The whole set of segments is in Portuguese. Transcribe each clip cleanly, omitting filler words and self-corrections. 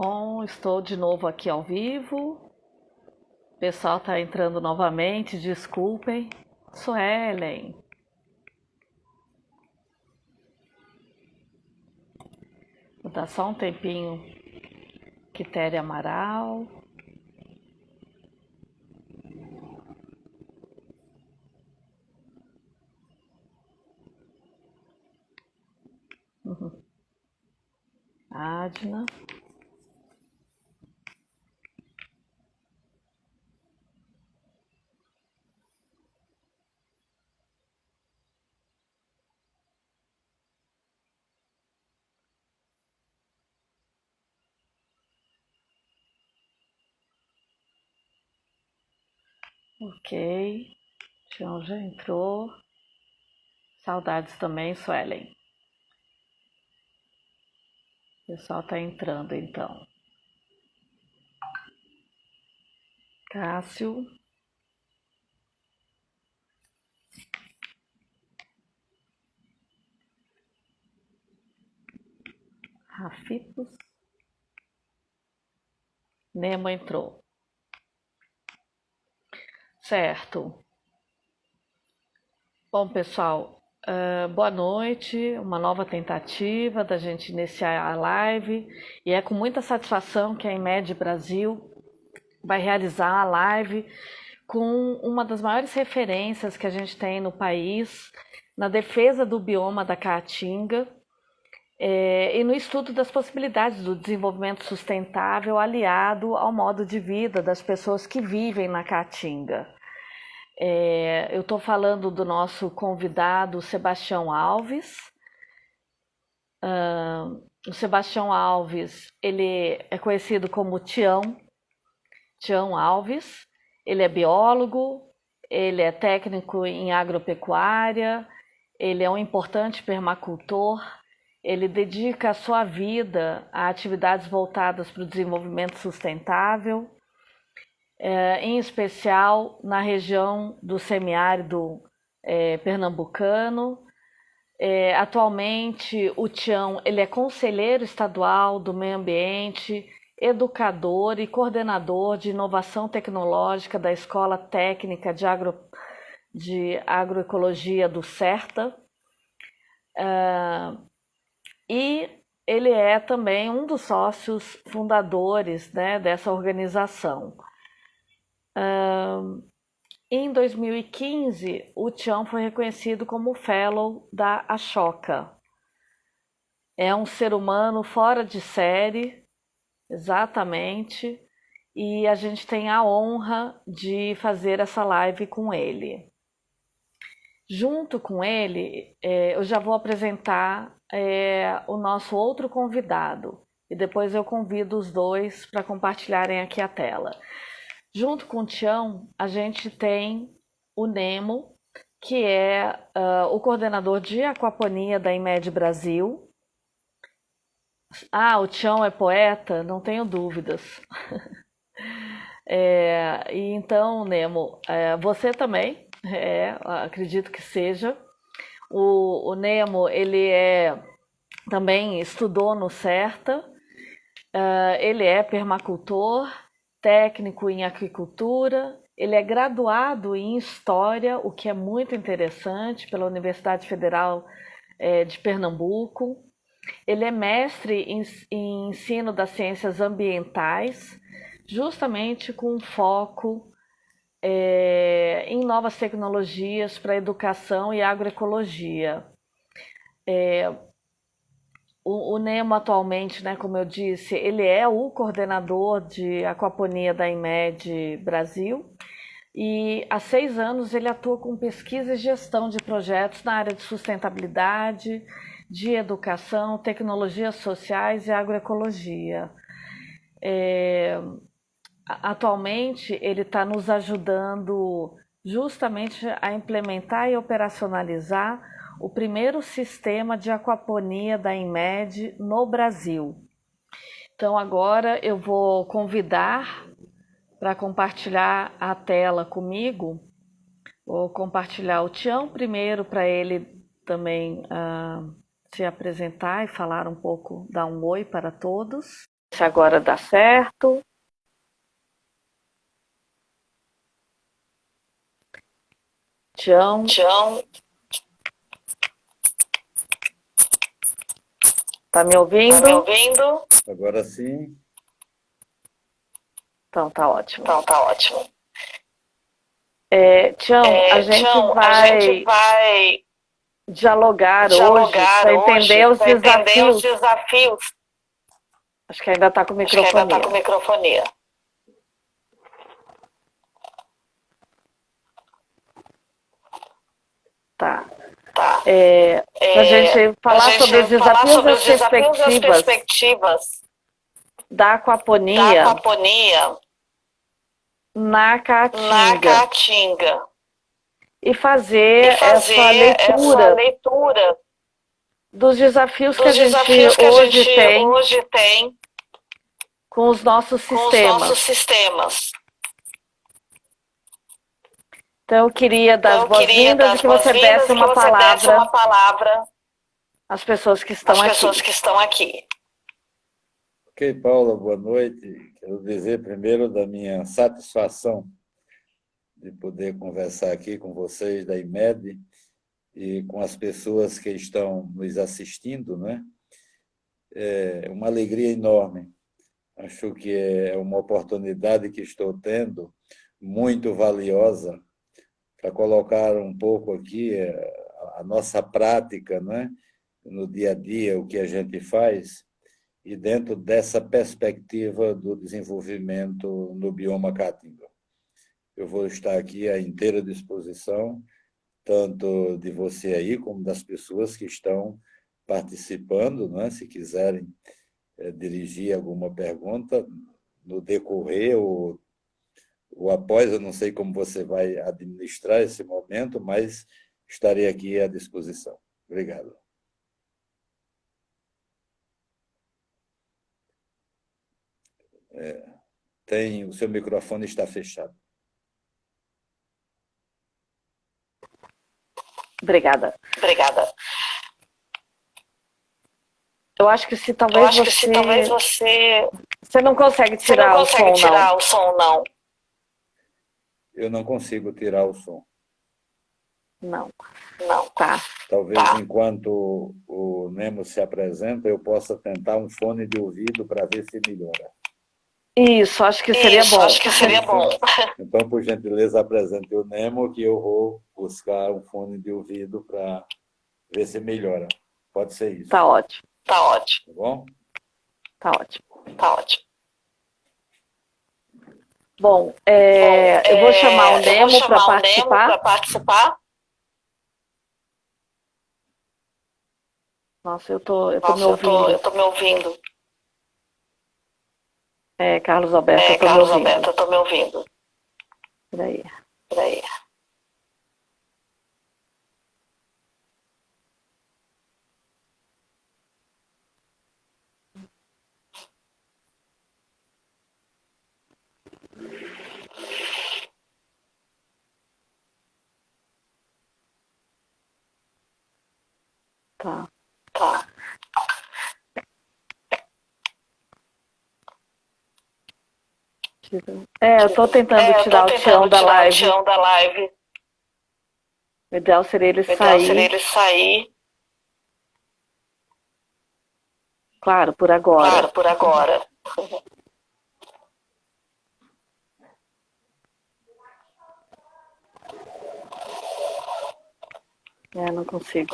Bom, estou de novo aqui ao vivo. O pessoal está entrando novamente, desculpem. Suelen. Vou dar só um tempinho. Quitéria Amaral. Adna. Ok. Tião já entrou. Saudades também, Suelen. O pessoal está entrando então. Cássio. Rafitos. Nemo entrou. Certo. Bom, pessoal, boa noite. Uma nova tentativa da gente iniciar a live. E é com muita satisfação que a IMED Brasil vai realizar a live com uma das maiores referências que a gente tem no país na defesa do bioma da Caatinga e no estudo das possibilidades do desenvolvimento sustentável aliado ao modo de vida das pessoas que vivem na Caatinga. Eu estou falando do nosso convidado Sebastião Alves. O Sebastião Alves, ele é conhecido como Tião Alves. Ele é biólogo, ele é técnico em agropecuária, ele é um importante permacultor, ele dedica a sua vida a atividades voltadas para o desenvolvimento sustentável, em especial na região do semiárido pernambucano. Atualmente, o Tião ele é conselheiro estadual do meio ambiente, educador e coordenador de inovação tecnológica da Escola Técnica de Agroecologia do CERTA. E ele é também um dos sócios fundadores, né, dessa organização. Em 2015, o Tião foi reconhecido como Fellow da Ashoka. É um ser humano fora de série, exatamente, e a gente tem a honra de fazer essa live com ele. Junto com ele, eu já vou apresentar o nosso outro convidado, e depois eu convido os dois para compartilharem aqui a tela. Junto com o Tião, a gente tem o Nemo, que é o coordenador de aquaponia da IMED Brasil. O Tião é poeta? Não tenho dúvidas. E então, Nemo, você também, acredito que seja. O Nemo, ele também estudou no CERTA, ele é permacultor, técnico em aquicultura, ele é graduado em História, o que é muito interessante, pela Universidade Federal de Pernambuco. Ele é mestre em ensino das ciências ambientais, justamente com foco em novas tecnologias para educação e agroecologia. O Nemo atualmente, né, como eu disse, ele é o coordenador de aquaponia da IMED Brasil e há 6 anos ele atua com pesquisa e gestão de projetos na área de sustentabilidade, de educação, tecnologias sociais e agroecologia. Atualmente ele está nos ajudando justamente a implementar e operacionalizar o primeiro sistema de aquaponia da IMED no Brasil. Então agora eu vou convidar para compartilhar a tela comigo. Vou compartilhar o Tião primeiro para ele também se apresentar e falar um pouco, dar um oi para todos. se agora dá certo. Tião, tá me ouvindo? Agora sim. Então tá ótimo. Tião, a gente vai dialogar hoje para entender os desafios. Acho que ainda está com microfonia. Tá. Para a gente falar sobre os desafios e as perspectivas da aquaponia na Caatinga. E fazer essa leitura dos desafios que a gente hoje tem com os nossos sistemas. Então, eu queria dar as boas-vindas e que você desse uma palavra às pessoas que estão aqui. Ok, Paula, boa noite. Quero dizer primeiro da minha satisfação de poder conversar aqui com vocês da IMED e com as pessoas que estão nos assistindo, né? É uma alegria enorme. Acho que é uma oportunidade que estou tendo, muito valiosa, para colocar um pouco aqui a nossa prática, né? No dia a dia, o que a gente faz, e dentro dessa perspectiva do desenvolvimento no bioma Caatinga. Eu vou estar aqui à inteira disposição, tanto de você aí, como das pessoas que estão participando, né? Se quiserem dirigir alguma pergunta no decorrer ou após, eu não sei como você vai administrar esse momento, mas estarei aqui à disposição. Obrigado. O seu microfone está fechado. Obrigada. Eu acho que se talvez você não consegue tirar o som, não. Eu não consigo tirar o som. Não. Tá. Talvez enquanto o Nemo se apresenta, eu possa tentar um fone de ouvido para ver se melhora. Isso, acho que seria bom. Então, por gentileza, apresente o Nemo, que eu vou buscar um fone de ouvido para ver se melhora. Pode ser isso. Tá ótimo. Tá bom? Tá ótimo. Bom, eu vou chamar o Nemo para participar. Nossa, eu tô me ouvindo. Carlos Alberto, eu tô me ouvindo. Peraí. Tá. Eu tô tentando tirar o Tião da live. O ideal seria ele sair. Claro, por agora. Não consigo.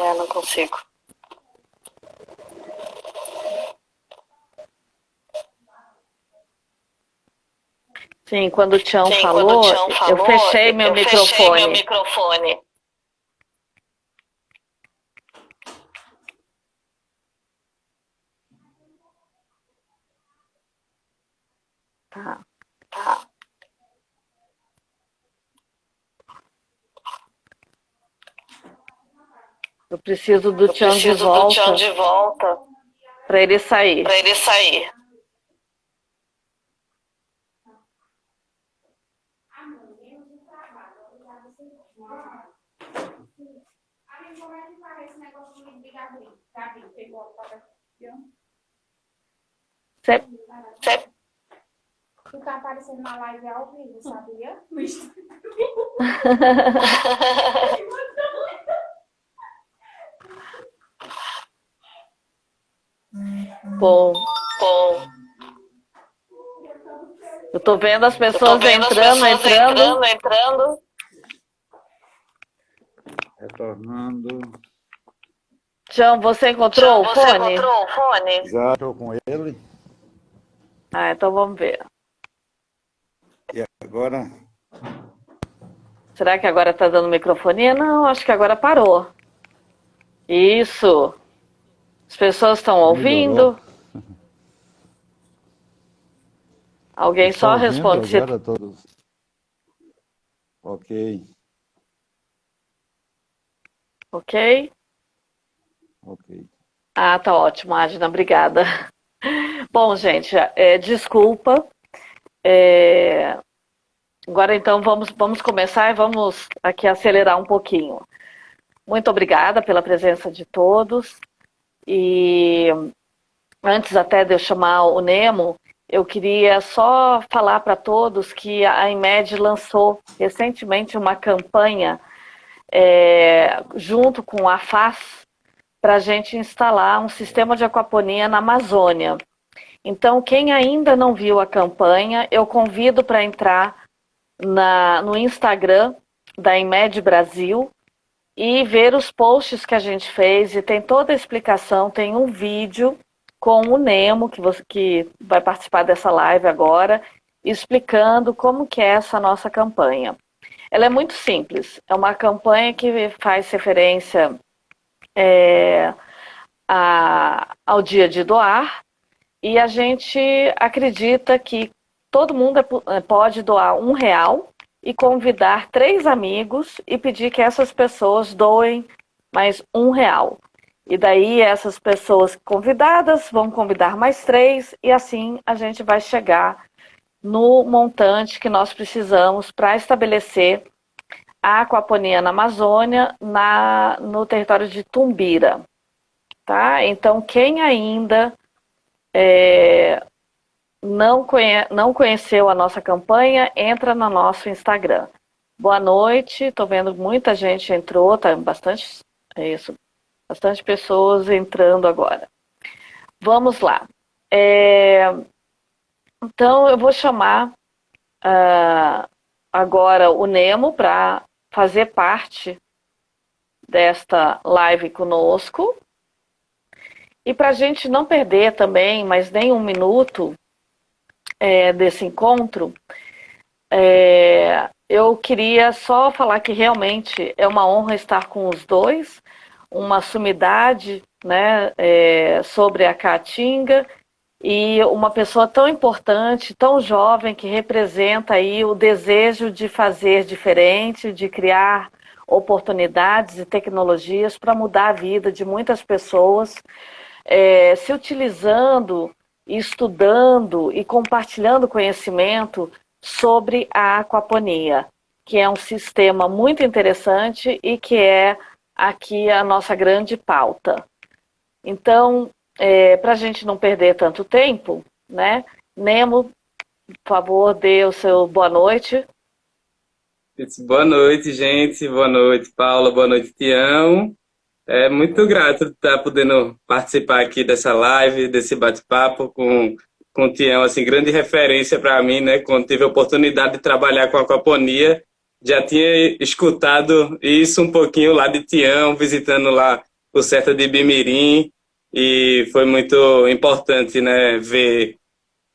Sim, quando o Tião falou, eu fechei meu microfone. Tá. Eu preciso do Tião de volta para ele sair. Cê- Ficar aparecendo na live ao vivo, sabia? Bom, eu tô vendo as pessoas entrando. Retornando. Tião, você encontrou o fone? Já estou com ele. Ah, então vamos ver. E agora? Será que agora tá dando microfonia? Não, acho que agora parou. Isso. As pessoas estão ouvindo? Melhorou. Alguém Está só ouvindo responde se... agora todos. Ok. Ok? Ok. Ah, tá ótimo, Adna, obrigada. Bom, gente, desculpa. Agora então vamos começar e vamos aqui acelerar um pouquinho. Muito obrigada pela presença de todos. E antes até de eu chamar o Nemo, eu queria só falar para todos que a IMED lançou recentemente uma campanha junto com a FAS para a gente instalar um sistema de aquaponia na Amazônia. Então, quem ainda não viu a campanha, eu convido para entrar no Instagram da IMED Brasil e ver os posts que a gente fez, e tem toda a explicação, tem um vídeo com o Nemo, que vai participar dessa live agora, explicando como que é essa nossa campanha. Ela é muito simples, é uma campanha que faz referência ao dia de doar, e a gente acredita que todo mundo pode doar R$ 1 e convidar 3 amigos e pedir que essas pessoas doem mais R$ 1. E daí essas pessoas convidadas vão convidar mais 3 e assim a gente vai chegar no montante que nós precisamos para estabelecer a aquaponia na Amazônia, no território de Tumbira. Tá? Então, quem ainda não conheceu a nossa campanha, entra no nosso Instagram. Boa noite, estou vendo muita gente entrou, tá bastante pessoas entrando agora. Vamos lá. Então eu vou chamar agora o Nemo para fazer parte desta live conosco. E para a gente não perder também mais nem um minuto desse encontro, eu queria só falar que realmente é uma honra estar com os dois, uma sumidade, né, sobre a Caatinga, e uma pessoa tão importante, tão jovem, que representa aí o desejo de fazer diferente, de criar oportunidades e tecnologias para mudar a vida de muitas pessoas, se utilizando, estudando e compartilhando conhecimento sobre a aquaponia, que é um sistema muito interessante e que é aqui a nossa grande pauta. Então, para a gente não perder tanto tempo, né? Nemo, por favor, dê o seu boa noite. Boa noite, gente. Boa noite, Paula. Boa noite, Tião. É muito grato estar podendo participar aqui dessa live, desse bate-papo com o Tião, assim, grande referência para mim, né? Quando tive a oportunidade de trabalhar com a aquaponia, já tinha escutado isso um pouquinho lá de Tião, visitando lá o Serra de Ibimirim, e foi muito importante, né, ver,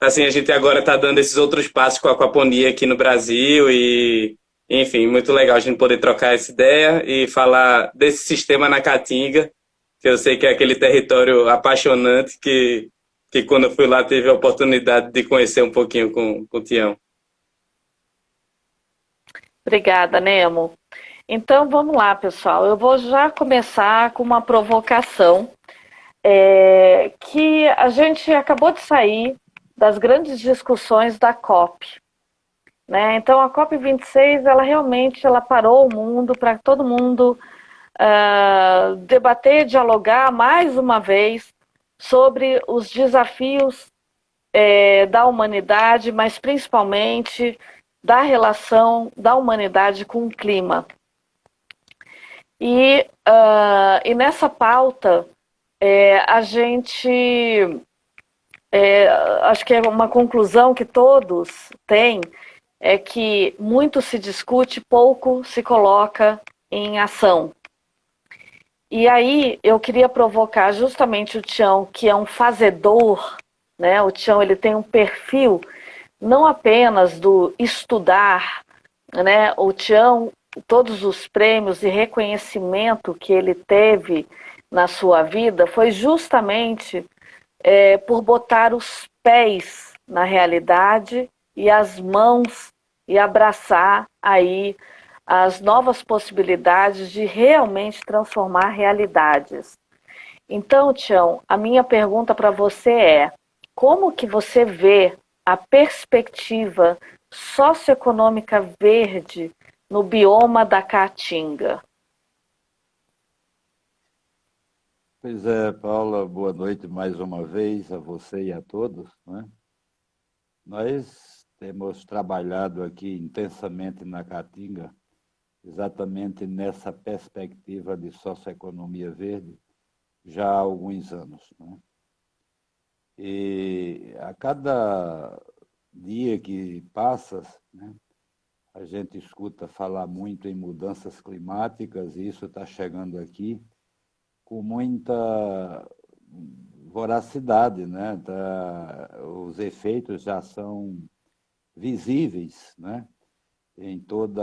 assim, a gente agora está dando esses outros passos com a aquaponia aqui no Brasil e, enfim, muito legal a gente poder trocar essa ideia e falar desse sistema na Caatinga, que eu sei que é aquele território apaixonante que quando eu fui lá tive a oportunidade de conhecer um pouquinho com o Tião. Obrigada, Nemo. Então, vamos lá, pessoal. Eu vou já começar com uma provocação que a gente acabou de sair das grandes discussões da COP. Né? Então, a COP26, ela realmente parou o mundo para todo mundo debater, dialogar mais uma vez sobre os desafios da humanidade, mas principalmente da relação da humanidade com o clima. E nessa pauta, a gente, acho que é uma conclusão que todos têm, é que muito se discute, pouco se coloca em ação. E aí eu queria provocar justamente o Tião, que é um fazedor, né? O Tião, ele tem um perfil não apenas do estudar, né? O Tião, todos os prêmios e reconhecimento que ele teve na sua vida foi justamente por botar os pés na realidade e as mãos e abraçar aí as novas possibilidades de realmente transformar realidades. Então, Tião, a minha pergunta para você é: como que você vê a perspectiva socioeconômica verde no bioma da Caatinga? Pois é, Paula, boa noite mais uma vez a você e a todos, né? Nós temos trabalhado aqui intensamente na Caatinga, exatamente nessa perspectiva de socioeconomia verde, já há alguns anos, né? E a cada dia que passa, né, a gente escuta falar muito em mudanças climáticas, e isso está chegando aqui com muita voracidade, né? Os efeitos já são visíveis, né? Em toda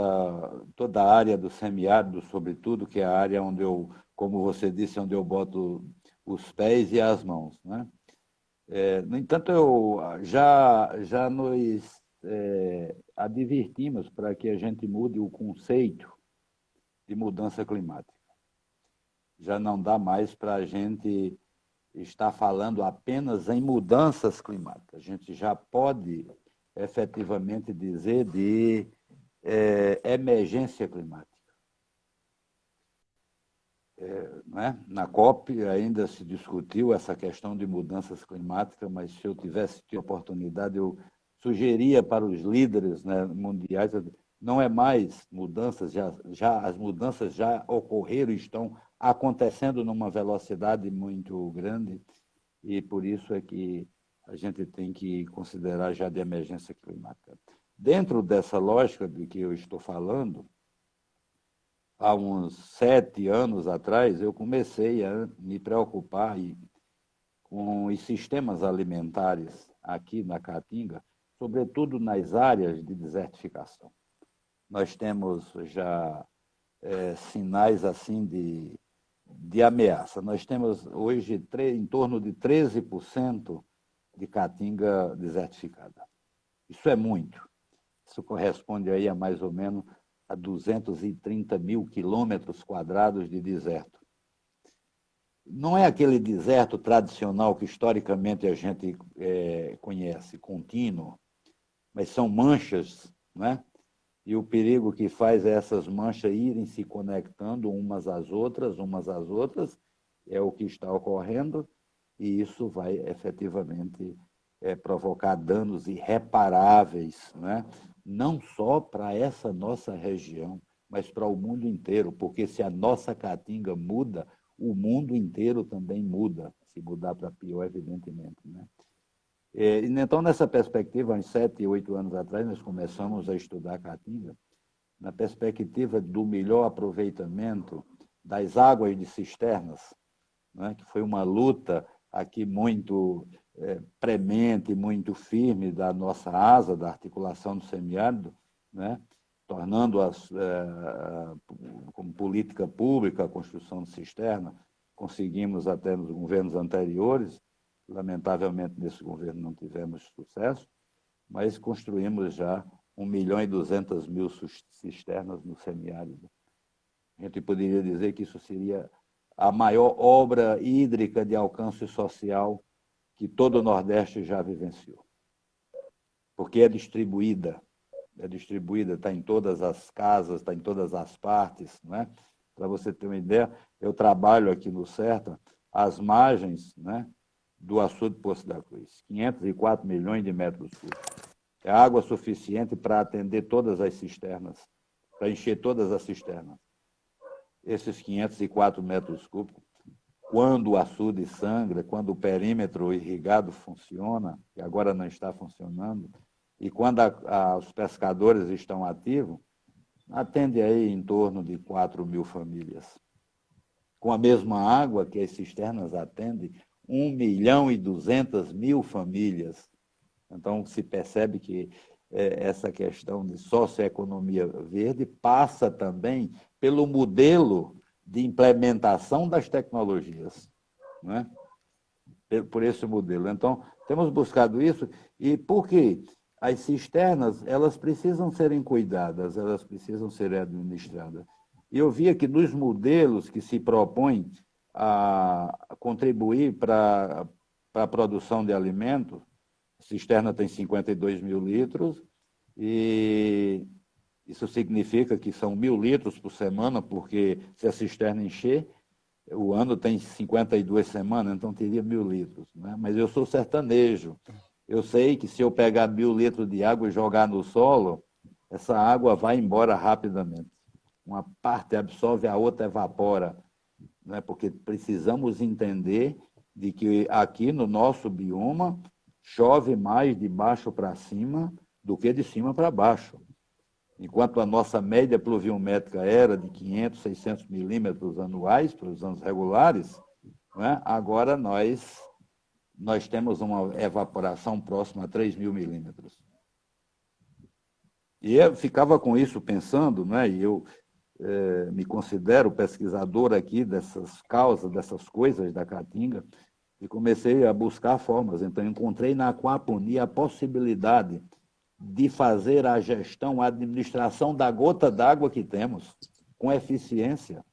a área do semiárido, sobretudo, que é a área onde eu, como você disse, onde eu boto os pés e as mãos, né? No entanto, já nos advertimos para que a gente mude o conceito de mudança climática. Já não dá mais para a gente estar falando apenas em mudanças climáticas. A gente já pode efetivamente dizer de emergência climática. Né? Na COP ainda se discutiu essa questão de mudanças climáticas, mas se eu tivesse tido a oportunidade, eu sugeria para os líderes, né, mundiais, não é mais mudanças, as mudanças já ocorreram, estão acontecendo numa velocidade muito grande, e por isso é que a gente tem que considerar já de emergência climática. Dentro dessa lógica de que eu estou falando, há uns 7 anos atrás, eu comecei a me preocupar com os sistemas alimentares aqui na Caatinga, sobretudo nas áreas de desertificação. Nós temos já sinais assim de ameaça. Nós temos hoje em torno de 13% de Caatinga desertificada. Isso é muito. Isso corresponde aí a mais ou menos a 230 mil quilômetros quadrados de deserto. Não é aquele deserto tradicional que historicamente a gente conhece, contínuo, mas são manchas, né? E o perigo que faz é essas manchas irem se conectando umas às outras, é o que está ocorrendo, e isso vai efetivamente provocar danos irreparáveis, né? Não só para essa nossa região, mas para o mundo inteiro, porque se a nossa Caatinga muda, o mundo inteiro também muda, se mudar para pior, evidentemente, né? Então, nessa perspectiva, há uns 7, 8 anos atrás, nós começamos a estudar a Caatinga, na perspectiva do melhor aproveitamento das águas de cisternas, né? Que foi uma luta aqui muito premente, muito firme da nossa asa, da articulação do semiárido, né? Tornando-as como política pública a construção de cisterna. Conseguimos até nos governos anteriores, lamentavelmente nesse governo não tivemos sucesso, mas construímos já 1.200.000 cisternas no semiárido. A gente poderia dizer que isso seria a maior obra hídrica de alcance social que todo o Nordeste já vivenciou. Porque é distribuída, está em todas as casas, está em todas as partes, né? Para você ter uma ideia, eu trabalho aqui no Serta, as margens, né, do açude Poço da Cruz, 504 milhões de metros cúbicos. É água suficiente para atender todas as cisternas, para encher todas as cisternas. Esses 504 metros cúbicos, quando o açude sangra, quando o perímetro irrigado funciona, que agora não está funcionando, e quando os pescadores estão ativos, atende aí em torno de 4 mil famílias. Com a mesma água que as cisternas atendem, 1.200.000 famílias. Então, se percebe que essa questão de socioeconomia verde passa também pelo modelo de implementação das tecnologias, não é? Por esse modelo. Então, temos buscado isso, e por quê? As cisternas, elas precisam serem cuidadas, elas precisam ser administradas. E eu via que nos modelos que se propõem a contribuir para a produção de alimentos, a cisterna tem 52 mil litros, e isso significa que são 1.000 litros por semana, porque se a cisterna encher, o ano tem 52 semanas, então teria 1.000 litros. Né? Mas eu sou sertanejo. Eu sei que se eu pegar 1.000 litros de água e jogar no solo, essa água vai embora rapidamente. Uma parte absorve, a outra evapora. Né? Porque precisamos entender de que aqui no nosso bioma chove mais de baixo para cima do que de cima para baixo. Enquanto a nossa média pluviométrica era de 500, 600 milímetros anuais para os anos regulares, né? Agora nós temos uma evaporação próxima a 3.000 milímetros. E eu ficava com isso pensando, né? E eu me considero pesquisador aqui dessas causas, dessas coisas da Caatinga, e comecei a buscar formas. Então, encontrei na aquaponia a possibilidade de fazer a gestão, a administração da gota d'água que temos, com eficiência.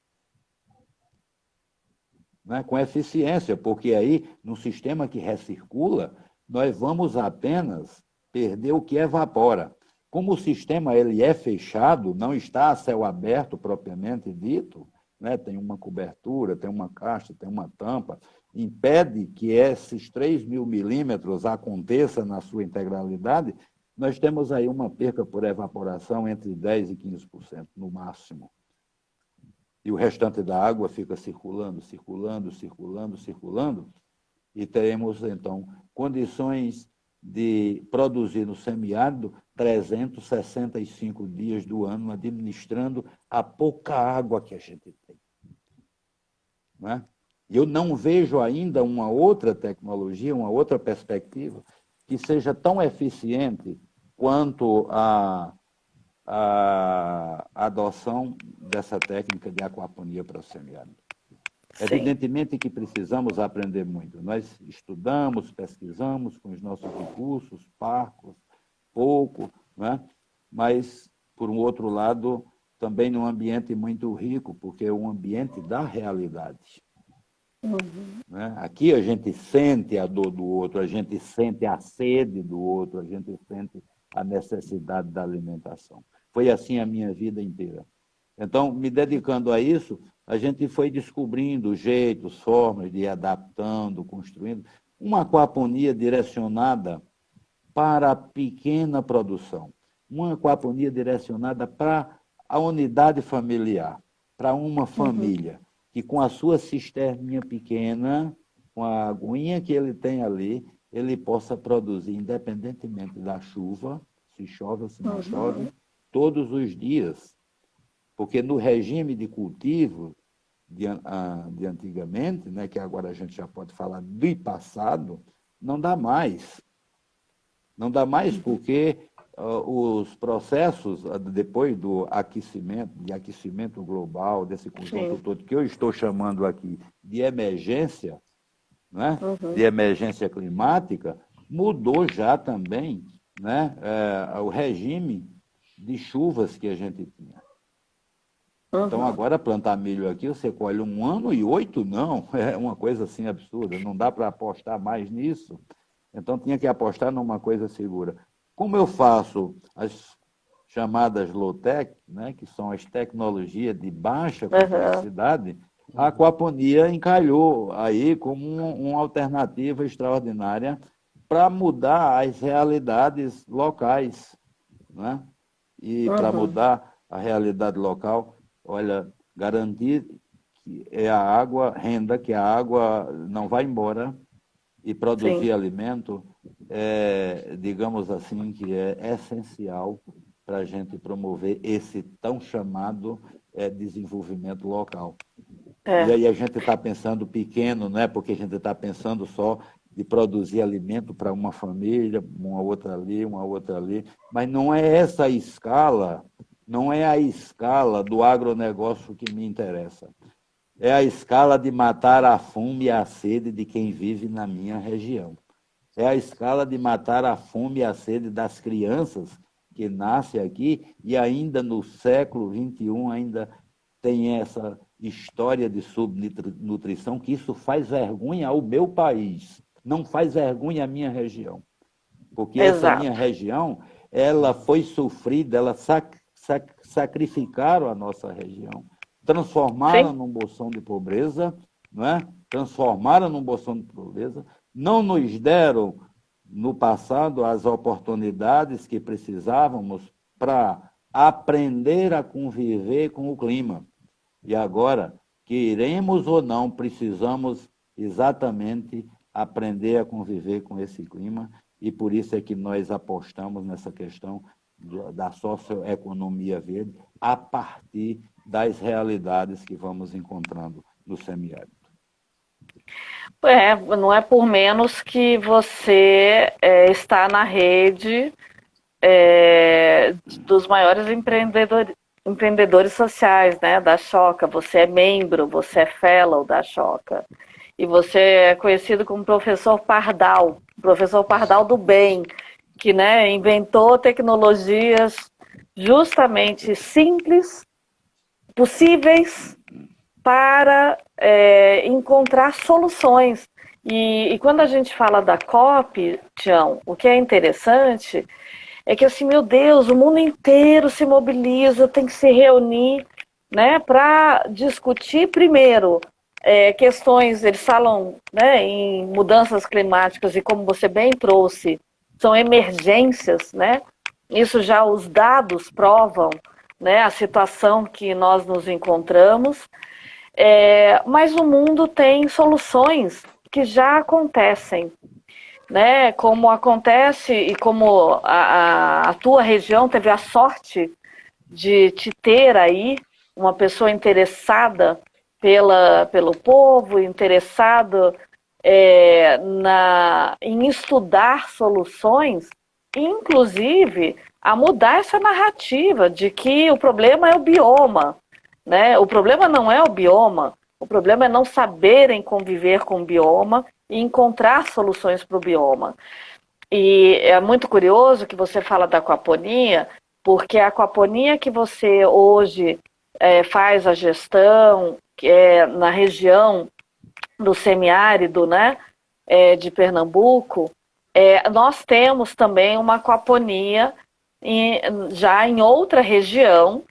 Né? Com eficiência, porque aí, no sistema que recircula, nós vamos apenas perder o que evapora. Como o sistema ele é fechado, não está a céu aberto propriamente dito, né? Tem uma cobertura, tem uma caixa, tem uma tampa, impede que esses 3.000 milímetros aconteça na sua integralidade, nós temos aí uma perca por evaporação entre 10% e 15%, no máximo. E o restante da água fica circulando, circulando, circulando, circulando, e teremos, então, condições de produzir no semiárido 365 dias do ano, administrando a pouca água que a gente tem. Né? Eu não vejo ainda uma outra tecnologia, uma outra perspectiva que seja tão eficiente quanto a adoção dessa técnica de aquaponia para o semiárido. Evidentemente que precisamos aprender muito. Nós estudamos, pesquisamos com os nossos recursos, parcos, pouco, né? Mas, por um outro lado, também num ambiente muito rico, porque é um ambiente da realidade. Né? Aqui a gente sente a dor do outro, a gente sente a sede do outro, a gente sente a necessidade da alimentação. Foi assim a minha vida inteira. Então, me dedicando a isso, a gente foi descobrindo jeitos, formas de ir adaptando, construindo uma aquaponia direcionada para a pequena produção, uma aquaponia direcionada para a unidade familiar, para uma família, que com a sua cisterninha pequena, com a aguinha que ele tem ali, ele possa produzir, independentemente da chuva, se chove ou se não chove, todos os dias. Porque no regime de cultivo de antigamente, né, que agora a gente já pode falar do passado, não dá mais. Não dá mais porque os processos, depois do aquecimento, de aquecimento global, desse conjunto todo, que eu estou chamando aqui de emergência, né, de emergência climática, mudou já também, né, o regime de chuvas que a gente tinha. Então, agora, plantar milho aqui, você colhe 1 ano e 8 não. É uma coisa assim absurda. Não dá para apostar mais nisso. Então, tinha que apostar numa coisa segura. Como eu faço as chamadas low-tech, né, que são as tecnologias de baixa complexidade, a aquaponia encalhou aí como uma alternativa extraordinária para mudar as realidades locais, né? E para Uhum. mudar a realidade local, olha, garantir que é a água, renda, que a água não vai embora e Sim, produzir alimento, digamos assim, que é essencial para a gente promover esse tão chamado desenvolvimento local. E é, aí a gente está pensando pequeno, não é porque a gente está pensando só de produzir alimento para uma família, uma outra ali, mas não é essa a escala, não é a escala do agronegócio que me interessa. É a escala de matar a fome e a sede de quem vive na minha região. É a escala de matar a fome e a sede das crianças que nascem aqui e ainda no século XXI ainda tem essa história de subnutrição, que isso faz vergonha ao meu país, não faz vergonha à minha região. Porque essa minha exato. região, ela foi sofrida, sacrificaram a nossa região, transformaram Sim, num bolsão de pobreza, não é? Transformaram num bolsão de pobreza, não nos deram no passado as oportunidades que precisávamos para aprender a conviver com o clima. E agora, queremos ou não, precisamos exatamente aprender a conviver com esse clima, e por isso é que nós apostamos nessa questão da socioeconomia verde a partir das realidades que vamos encontrando no semiárido. não é por menos que você está na rede dos maiores empreendedores sociais, né, da Choca. Você é membro, você é fellow da Choca. E você é conhecido como professor Pardal do bem, que, né, inventou tecnologias justamente simples, possíveis para encontrar soluções. E quando a gente fala da COP, Tião, o que é interessante é que, assim, meu Deus, o mundo inteiro se mobiliza, tem que se reunir, né, para discutir primeiro questões, eles falam, né, em mudanças climáticas e como você bem trouxe, são emergências, né? Isso já os dados provam, né, a situação que nós nos encontramos, mas o mundo tem soluções que já acontecem, né? Como acontece e como a tua região teve a sorte de te ter aí uma pessoa interessada pelo povo, interessado em estudar soluções, inclusive a mudar essa narrativa de que o problema é o bioma, né? O problema não é o bioma, o problema é não saberem conviver com o bioma e encontrar soluções para o bioma. E é muito curioso que você fala da aquaponia, porque a aquaponia que você hoje faz a gestão, que é na região do semiárido, né, de Pernambuco, nós temos também uma aquaponia já em outra região,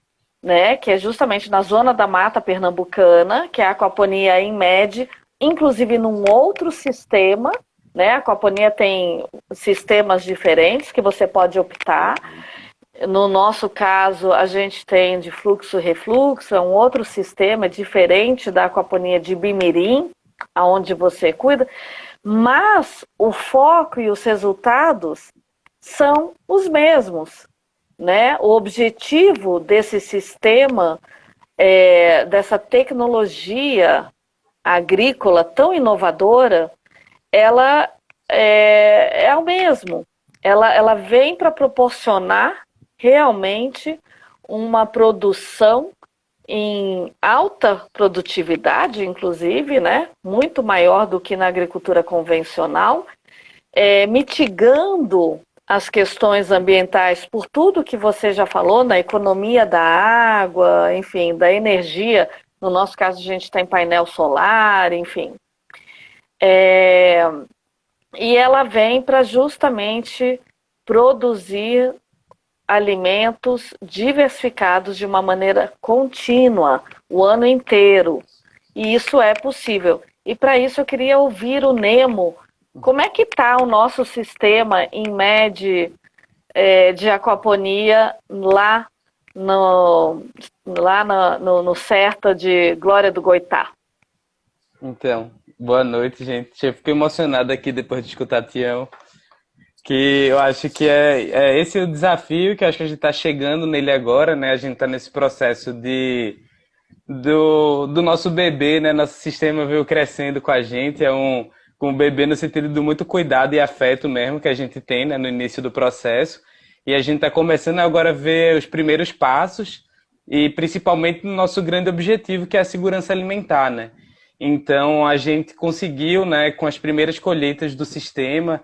né, que é justamente na zona da mata pernambucana, que é a aquaponia em MED, inclusive num outro sistema, né? A aquaponia tem sistemas diferentes que você pode optar. No nosso caso, a gente tem de fluxo e refluxo, é um outro sistema diferente da aquaponia de Bimirim, aonde você cuida, mas o foco e os resultados são os mesmos, né? O objetivo desse sistema, dessa tecnologia agrícola tão inovadora, ela é o mesmo. Ela vem para proporcionar realmente uma produção em alta produtividade, inclusive, né? Muito maior do que na agricultura convencional, mitigando as questões ambientais por tudo que você já falou, na economia da água, enfim, da energia. No nosso caso, a gente tem painel solar, enfim. E ela vem para justamente produzir alimentos diversificados de uma maneira contínua, o ano inteiro. E isso é possível. E para isso eu queria ouvir o Nemo. Como é que está o nosso sistema em MED de aquaponia no CERTA de Glória do Goitá? Então, boa noite, gente. Eu fico emocionado aqui depois de escutar Tião, que eu acho que esse é o desafio, que eu acho que a gente está chegando nele agora, né? A gente está nesse processo do nosso bebê, né? Nosso sistema veio crescendo com a gente, com o bebê no sentido de muito cuidado e afeto mesmo que a gente tem, né, no início do processo. E a gente está começando agora a ver os primeiros passos e principalmente no nosso grande objetivo, que é a segurança alimentar, né? Então a gente conseguiu, né, com as primeiras colheitas do sistema,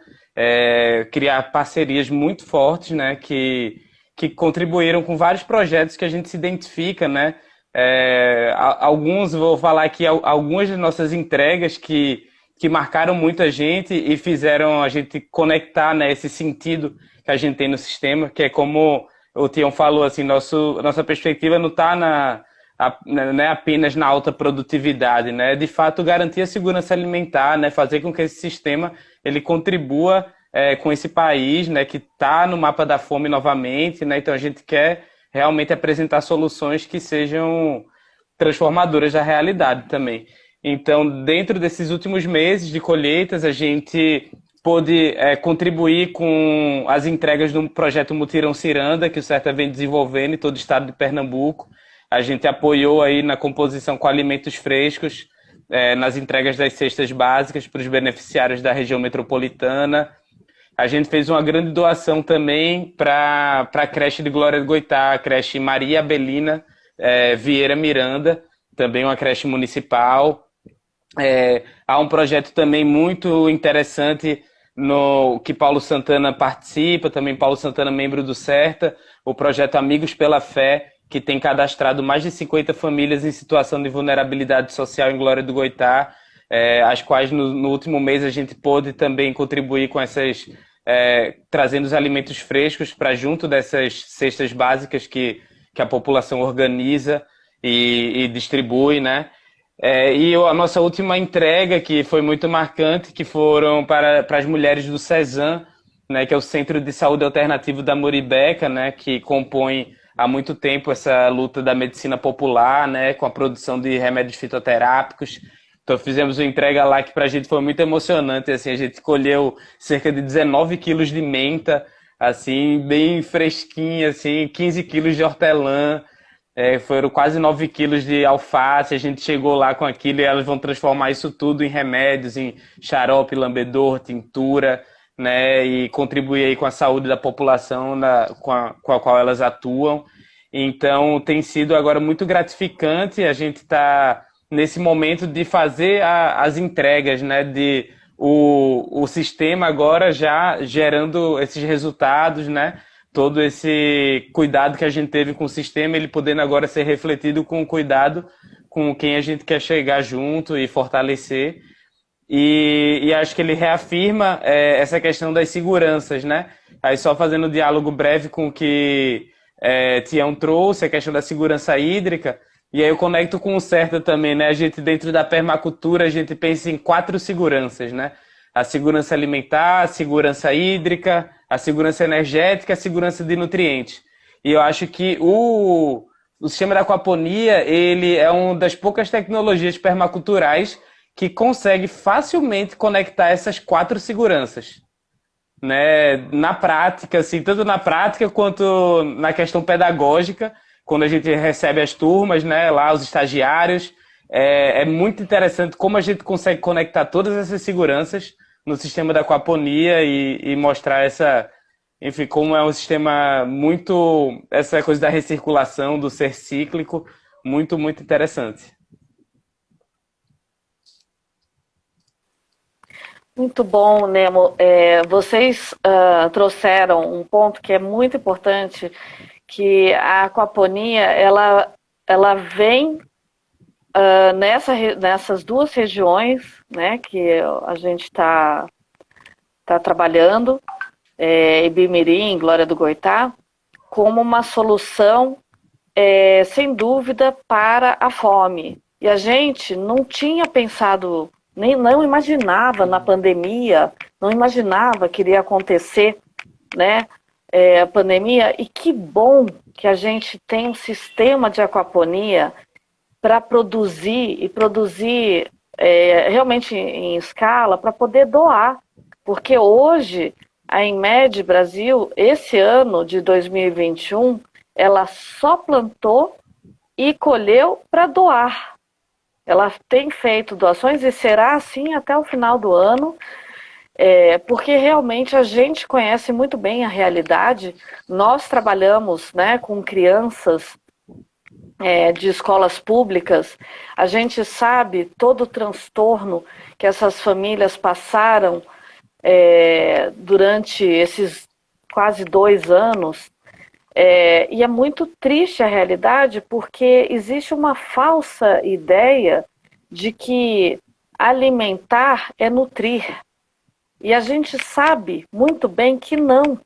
criar parcerias muito fortes, né, que contribuíram com vários projetos que a gente se identifica, né? Alguns, vou falar aqui, algumas das nossas entregas que marcaram muito a gente e fizeram a gente conectar, né, esse sentido que a gente tem no sistema, que é como o Tião falou, assim, nossa perspectiva não está né, apenas na alta produtividade, né? De fato, garantir a segurança alimentar, né? Fazer com que esse sistema ele contribua com esse país, né, que está no mapa da fome novamente, né? Então a gente quer realmente apresentar soluções que sejam transformadoras da realidade também. Então, dentro desses últimos meses de colheitas, a gente pôde contribuir com as entregas do projeto Mutirão Ciranda, que o CERTA vem desenvolvendo em todo o estado de Pernambuco. A gente apoiou aí na composição com alimentos frescos, nas entregas das cestas básicas para os beneficiários da região metropolitana. A gente fez uma grande doação também para a creche de Glória do Goitá, a creche Maria Abelina Vieira Miranda, também uma creche municipal. Há um projeto também muito interessante que Paulo Santana participa, também Paulo Santana, membro do CERTA, o projeto Amigos pela Fé, que tem cadastrado mais de 50 famílias em situação de vulnerabilidade social em Glória do Goitá, as quais no último mês a gente pôde também contribuir com essas, trazendo os alimentos frescos para junto dessas cestas básicas que a população organiza e distribui, né? E a nossa última entrega, que foi muito marcante, que foram para as mulheres do CESAM, né, que é o Centro de Saúde Alternativo da Muribeca, né, que compõe há muito tempo essa luta da medicina popular, né, com a produção de remédios fitoterápicos. Então fizemos uma entrega lá que para a gente foi muito emocionante, assim, a gente colheu cerca de 19 quilos de menta, assim, bem fresquinha, assim, 15 quilos de hortelã, foram quase 9 quilos de alface, a gente chegou lá com aquilo e elas vão transformar isso tudo em remédios, em xarope, lambedor, tintura, né, e contribuir aí com a saúde da população com a qual elas atuam. Então tem sido agora muito gratificante, a gente está nesse momento de fazer as entregas, né, o sistema agora já gerando esses resultados, né, todo esse cuidado que a gente teve com o sistema, ele podendo agora ser refletido com cuidado com quem a gente quer chegar junto e fortalecer. E acho que ele reafirma essa questão das seguranças, né? Aí só fazendo um diálogo breve com o que Tião trouxe, a questão da segurança hídrica, e aí eu conecto com o CERTA também, né? A gente, dentro da permacultura, a gente pensa em 4 seguranças, né? A segurança alimentar, a segurança hídrica, a segurança energética, a segurança de nutrientes. E eu acho que o sistema da aquaponia, ele é uma das poucas tecnologias permaculturais que consegue facilmente conectar essas 4 seguranças, né? Na prática, assim, tanto na prática quanto na questão pedagógica, quando a gente recebe as turmas, né, lá os estagiários, é muito interessante como a gente consegue conectar todas essas seguranças no sistema da aquaponia e mostrar enfim, como é um sistema muito, essa coisa da recirculação, do ser cíclico, muito, muito interessante. Muito bom, Nemo. Vocês trouxeram um ponto que é muito importante, que a aquaponia, ela vem nessas 2 regiões, né, que a gente está trabalhando, Ibimirim, Glória do Goitá, como uma solução, sem dúvida, para a fome. E a gente não tinha pensado, nem não imaginava na pandemia, não imaginava que iria acontecer, né, a pandemia. E que bom que a gente tem um sistema de aquaponia para produzir e produzir realmente em escala para poder doar. Porque hoje a Inmed Brasil, esse ano de 2021, ela só plantou e colheu para doar. Ela tem feito doações e será assim até o final do ano, porque realmente a gente conhece muito bem a realidade. Nós trabalhamos, né, com crianças de escolas públicas, a gente sabe todo o transtorno que essas famílias passaram durante esses quase 2 anos. E é muito triste a realidade, porque existe uma falsa ideia de que alimentar é nutrir. E a gente sabe muito bem que não.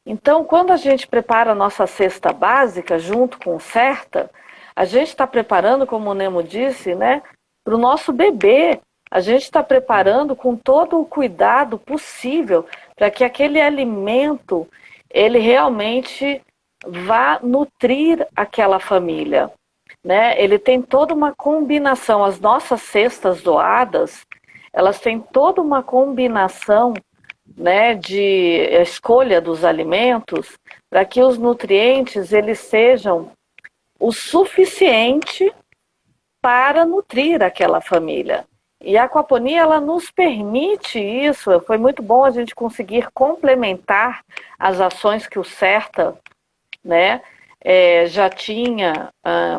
Então, quando a gente prepara a nossa cesta básica, junto com o Certa, a gente está preparando, como o Nemo disse, né, para o nosso bebê. A gente está preparando com todo o cuidado possível para que aquele alimento ele realmente vá nutrir aquela família, né? Ele tem toda uma combinação. As nossas cestas doadas, elas têm toda uma combinação, né, de escolha dos alimentos para que os nutrientes eles sejam o suficiente para nutrir aquela família. E a aquaponia, ela nos permite isso. Foi muito bom a gente conseguir complementar as ações que o Certa, né, já tinha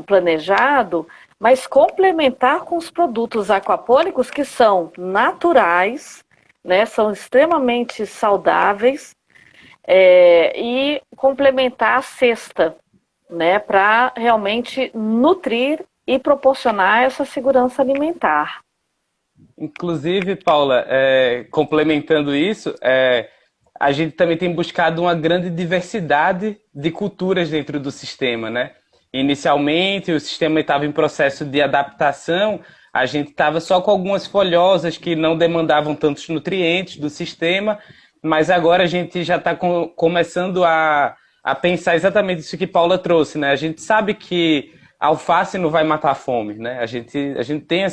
planejado, mas complementar com os produtos aquapônicos que são naturais, né, são extremamente saudáveis, e complementar a cesta, né, para realmente nutrir e proporcionar essa segurança alimentar. Inclusive, Paula, complementando isso, a gente também tem buscado uma grande diversidade de culturas dentro do sistema, né? Inicialmente, o sistema estava em processo de adaptação, a gente estava só com algumas folhosas que não demandavam tantos nutrientes do sistema, mas agora a gente já está começando a pensar exatamente isso que Paula trouxe, né? A gente sabe que a alface não vai matar a fome, né? A gente tem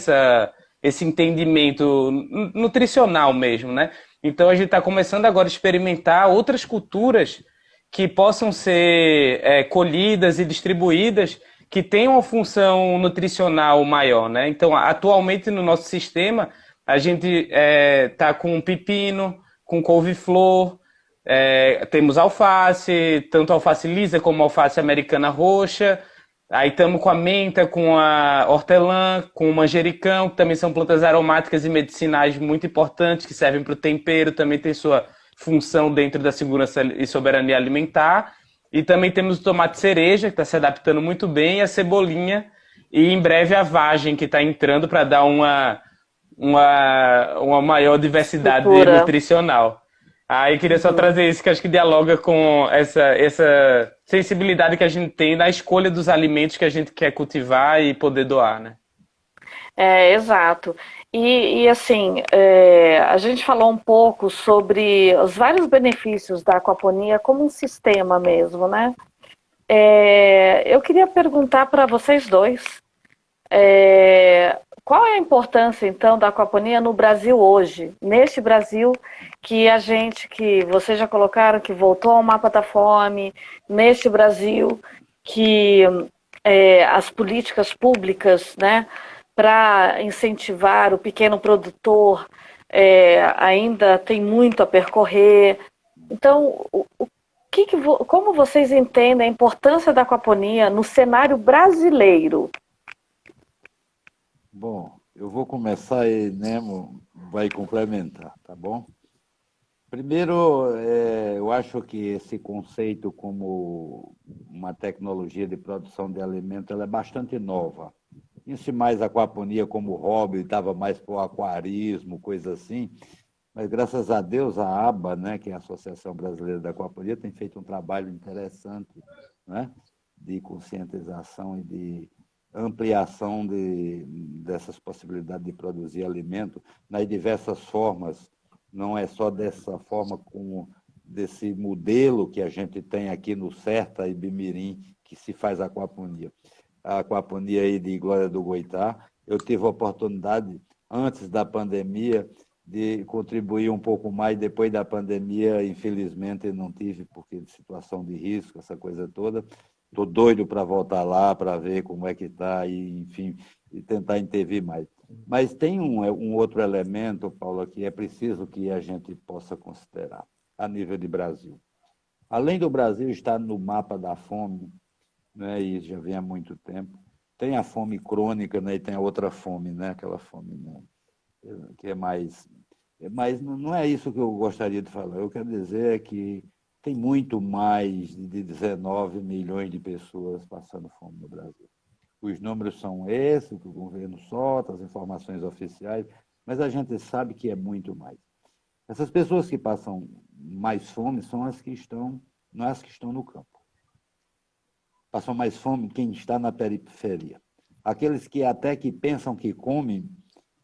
esse entendimento nutricional mesmo, né? Então a gente está começando agora a experimentar outras culturas que possam ser colhidas e distribuídas que tenham uma função nutricional maior, né? Então, atualmente no nosso sistema, a gente está com pepino, com couve-flor, temos alface, tanto alface lisa como alface americana roxa. Aí estamos com a menta, com a hortelã, com o manjericão, que também são plantas aromáticas e medicinais muito importantes, que servem para o tempero, também tem sua função dentro da segurança e soberania alimentar. E também temos o tomate cereja, que está se adaptando muito bem, e a cebolinha, e em breve a vagem, que está entrando para dar uma maior diversidade nutricional. Aí queria só trazer isso, que acho que dialoga com essa sensibilidade que a gente tem na escolha dos alimentos que a gente quer cultivar e poder doar, né? Exato. E assim, a gente falou um pouco sobre os vários benefícios da aquaponia como um sistema mesmo, né? Eu queria perguntar para vocês dois, qual é a importância, então, da aquaponia no Brasil hoje? Neste Brasil que vocês já colocaram, que voltou ao mapa da fome, neste Brasil que as políticas públicas, né, para incentivar o pequeno produtor ainda tem muito a percorrer. Então, como vocês entendem a importância da aquaponia no cenário brasileiro? Bom, eu vou começar e Nemo vai complementar, tá bom? Primeiro, eu acho que esse conceito como uma tecnologia de produção de alimento ela é bastante nova. Isso mais a aquaponia como hobby, estava mais para o aquarismo, coisa assim. Mas, graças a Deus, a ABA, né, que é a Associação Brasileira da Aquaponia, tem feito um trabalho interessante, né, de conscientização e de ampliação dessas possibilidades de produzir alimento nas diversas formas, não é só dessa forma como desse modelo que a gente tem aqui no Serta e Bimirim, que se faz aquaponia. A aquaponia aí de Glória do Goitá, eu tive a oportunidade, antes da pandemia, de contribuir um pouco mais. Depois da pandemia, infelizmente, não tive, porque de situação de risco, essa coisa toda. Estou doido para voltar lá, para ver como é que está, e, enfim, e tentar intervir mais. Mas tem um outro elemento, Paulo, que é preciso que a gente possa considerar, a nível de Brasil. Além do Brasil estar no mapa da fome, né, e já vem há muito tempo, tem a fome crônica, né, e tem a outra fome, né, aquela fome, né, que é mais... Mas não é isso que eu gostaria de falar. Eu quero dizer que tem muito mais de 19 milhões de pessoas passando fome no Brasil. Os números são esses, que o governo solta, as informações oficiais, mas a gente sabe que é muito mais. Essas pessoas que passam mais fome são as que estão, não as que estão no campo. Passam mais fome quem está na periferia. Aqueles que até que pensam que comem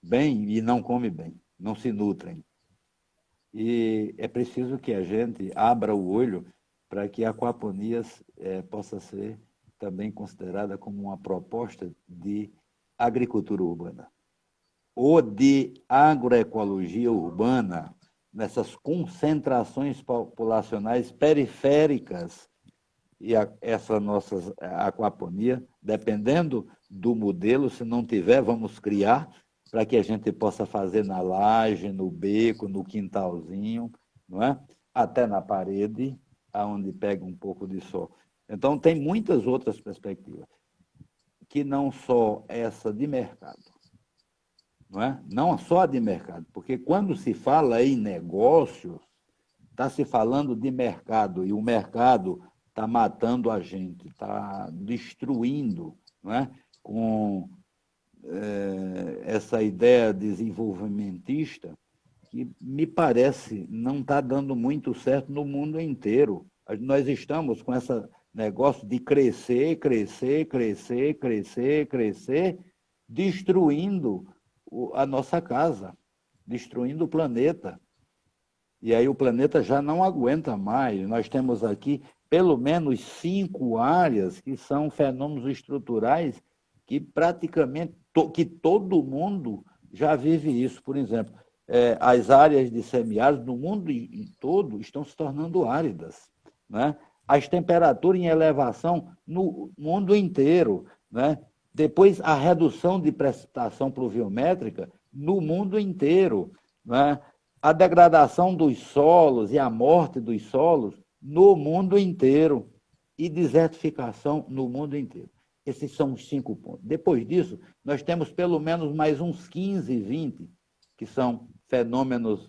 bem e não comem bem, não se nutrem. E é preciso que a gente abra o olho para que a aquaponia possa ser também considerada como uma proposta de agricultura urbana ou de agroecologia urbana nessas concentrações populacionais periféricas. E essa nossa aquaponia, dependendo do modelo, se não tiver, vamos criar para que a gente possa fazer na laje, no beco, no quintalzinho, não é? Até na parede, aonde pega um pouco de sol. Então, tem muitas outras perspectivas, que não só essa de mercado, não é? Não só a de mercado, porque quando se fala em negócios, está se falando de mercado, e o mercado está matando a gente, está destruindo, não é? Com essa ideia desenvolvimentista, que me parece não está dando muito certo no mundo inteiro. Nós estamos com esse negócio de crescer, crescer, crescer, crescer, crescer, destruindo a nossa casa, destruindo o planeta. E aí o planeta já não aguenta mais. Nós temos aqui pelo menos 5 áreas que são fenômenos estruturais que praticamente que todo mundo já vive isso. Por exemplo, as áreas de semiárido no mundo todo estão se tornando áridas, né? As temperaturas em elevação no mundo inteiro, né? Depois, a redução de precipitação pluviométrica no mundo inteiro, né? A degradação dos solos e a morte dos solos no mundo inteiro e desertificação no mundo inteiro. Esses são os 5 pontos. Depois disso, nós temos pelo menos mais uns 15, 20, que são fenômenos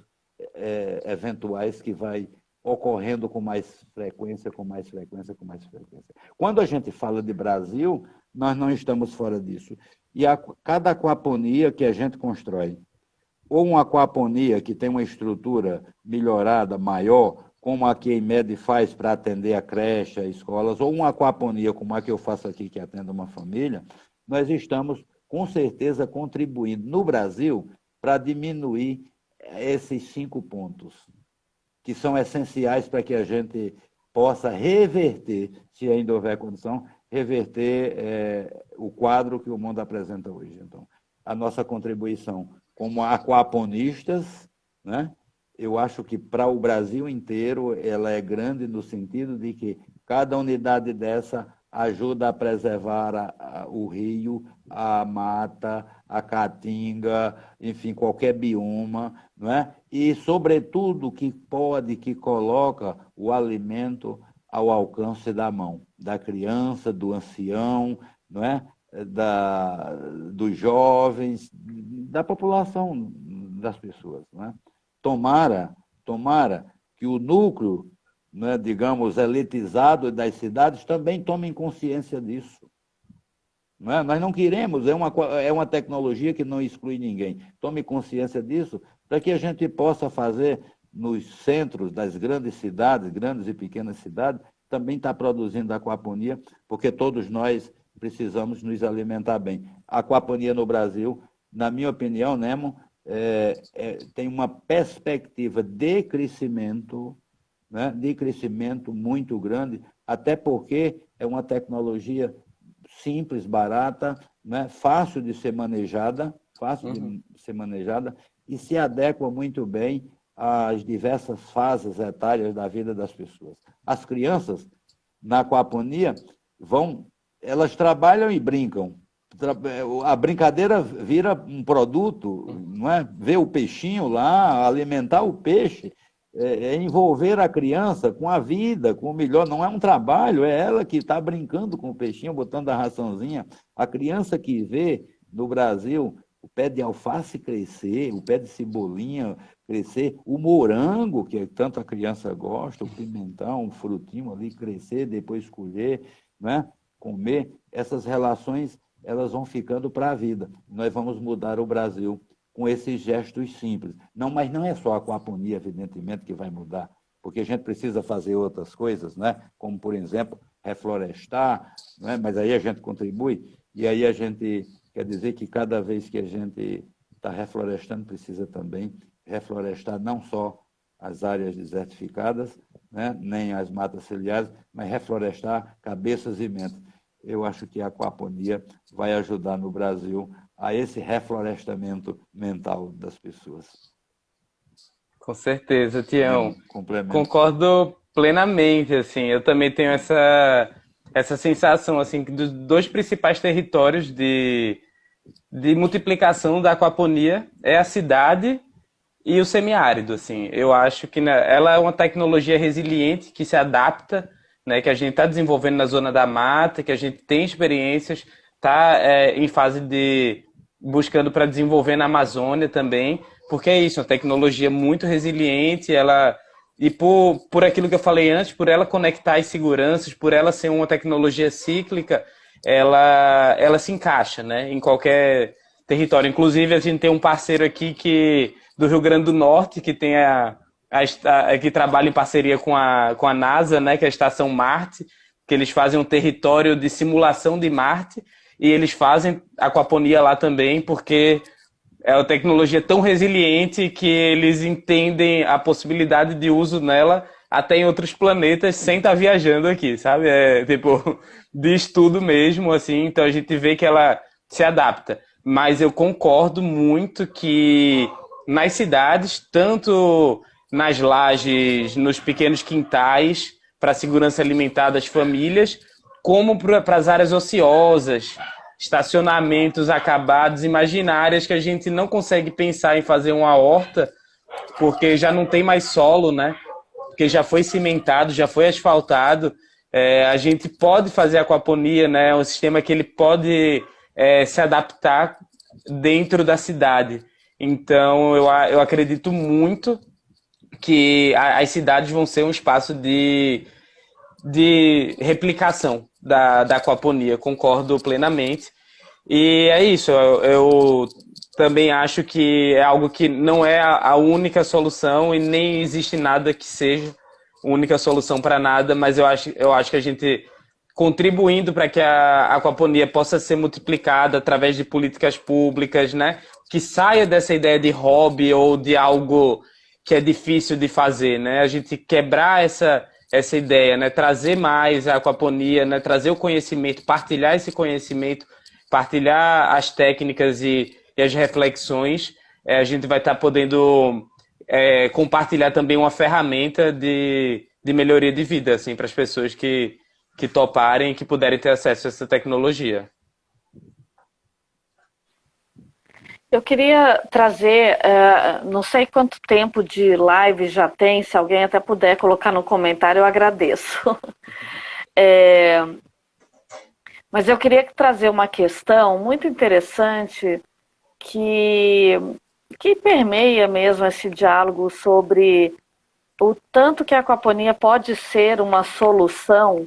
eventuais que vai ocorrendo com mais frequência, com mais frequência, com mais frequência. Quando a gente fala de Brasil, nós não estamos fora disso. E cada aquaponia que a gente constrói, ou uma aquaponia que tem uma estrutura melhorada, maior, como a que a IMED faz para atender a creche, as escolas, ou uma aquaponia como a que eu faço aqui, que atende uma família, nós estamos, com certeza, contribuindo no Brasil para diminuir esses 5 pontos, que são essenciais para que a gente possa reverter, se ainda houver condição, reverter o quadro que o mundo apresenta hoje. Então, a nossa contribuição como aquaponistas, né? Eu acho que para o Brasil inteiro ela é grande no sentido de que cada unidade dessa ajuda a preservar o rio, a mata, a caatinga, enfim, qualquer bioma, não é? E, sobretudo, que coloca o alimento ao alcance da mão, da criança, do ancião, não é? Dos jovens, da população, das pessoas, não é? Tomara que o núcleo, né, digamos, elitizado das cidades também tomem consciência disso. Não é? Nós não queremos, é uma tecnologia que não exclui ninguém. Tome consciência disso para que a gente possa fazer nos centros das grandes cidades, grandes e pequenas cidades, também está produzindo aquaponia, porque todos nós precisamos nos alimentar bem. A aquaponia no Brasil, na minha opinião, Nemo, tem uma perspectiva de crescimento, né, de crescimento muito grande, até porque é uma tecnologia simples, barata, né, fácil de ser manejada, e se adequa muito bem às diversas fases etárias da vida das pessoas. As crianças, na aquaponia, elas trabalham e brincam. A brincadeira vira um produto, não é? Ver o peixinho lá, alimentar o peixe, envolver a criança com a vida, com o melhor. Não é um trabalho, é ela que está brincando com o peixinho, botando a raçãozinha. A criança que vê no Brasil o pé de alface crescer, o pé de cebolinha crescer, o morango, que tanto a criança gosta, o pimentão, o frutinho ali crescer, depois colher, né? Comer, essas relações elas vão ficando para a vida. Nós vamos mudar o Brasil com esses gestos simples. Não, mas não é só a aquaponia, evidentemente, que vai mudar, porque a gente precisa fazer outras coisas, né? Como, por exemplo, reflorestar, né? Mas aí a gente contribui, e aí a gente quer dizer que cada vez que a gente está reflorestando, precisa também reflorestar não só as áreas desertificadas, né? Nem as matas ciliares, mas reflorestar cabeças e mentos. Eu acho que a aquaponia vai ajudar no Brasil a esse reflorestamento mental das pessoas. Com certeza, Tião. Complemento. Concordo plenamente, assim. Eu também tenho essa sensação, assim, que dos dois principais territórios de multiplicação da aquaponia é a cidade e o semiárido, assim. Eu acho que ela é uma tecnologia resiliente que se adapta, né, que a gente está desenvolvendo na zona da mata, que a gente tem experiências, está em fase de buscando para desenvolver na Amazônia também, porque é isso, uma tecnologia muito resiliente, e por aquilo que eu falei antes, por ela conectar as seguranças, por ela ser uma tecnologia cíclica, ela se encaixa, né, em qualquer território. Inclusive, a gente tem um parceiro aqui do Rio Grande do Norte, que tem que trabalha em parceria com a NASA, né, que é a Estação Marte, que eles fazem um território de simulação de Marte, e eles fazem aquaponia lá também, porque é uma tecnologia tão resiliente que eles entendem a possibilidade de uso nela até em outros planetas sem estar viajando aqui, sabe? É tipo de estudo mesmo, assim, então a gente vê que ela se adapta. Mas eu concordo muito que nas cidades, tanto nas lajes, nos pequenos quintais, para a segurança alimentar das famílias, como para as áreas ociosas, estacionamentos acabados, imaginárias, que a gente não consegue pensar em fazer uma horta, porque já não tem mais solo, né? Porque já foi cimentado, já foi asfaltado. A gente pode fazer aquaponia, né? É um sistema que ele pode se adaptar dentro da cidade. Então, eu acredito muito que as cidades vão ser um espaço de replicação da aquaponia, concordo plenamente. E é isso, eu também acho que é algo que não é a única solução e nem existe nada que seja única solução para nada, mas eu acho que a gente contribuindo para que a aquaponia possa ser multiplicada através de políticas públicas, né? Que saia dessa ideia de hobby ou de algo que é difícil de fazer, né? A gente quebrar essa ideia, né? Trazer mais a aquaponia, né? Trazer o conhecimento, partilhar esse conhecimento, partilhar as técnicas e as reflexões. A gente vai estar podendo compartilhar também uma ferramenta de melhoria de vida, assim, para as pessoas que toparem, que puderem ter acesso a essa tecnologia. Eu queria trazer, não sei quanto tempo de live já tem, se alguém até puder colocar no comentário, eu agradeço. Mas eu queria trazer uma questão muito interessante que permeia mesmo esse diálogo sobre o tanto que a aquaponia pode ser uma solução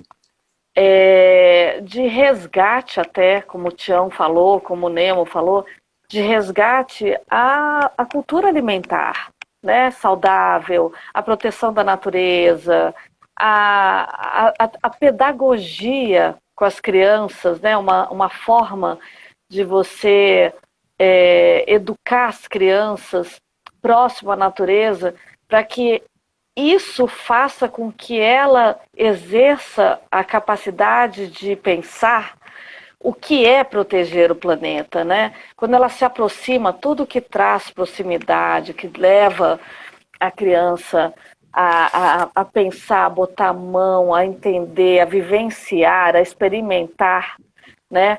de resgate até, como o Tião falou, como o Nemo falou, de resgate à cultura alimentar, né, saudável, a proteção da natureza, a pedagogia com as crianças, né? Uma forma de você educar as crianças próximo à natureza, para que isso faça com que ela exerça a capacidade de pensar o que é proteger o planeta, né? Quando ela se aproxima, tudo que traz proximidade, que leva a criança a pensar, a botar a mão, a entender, a vivenciar, a experimentar, né?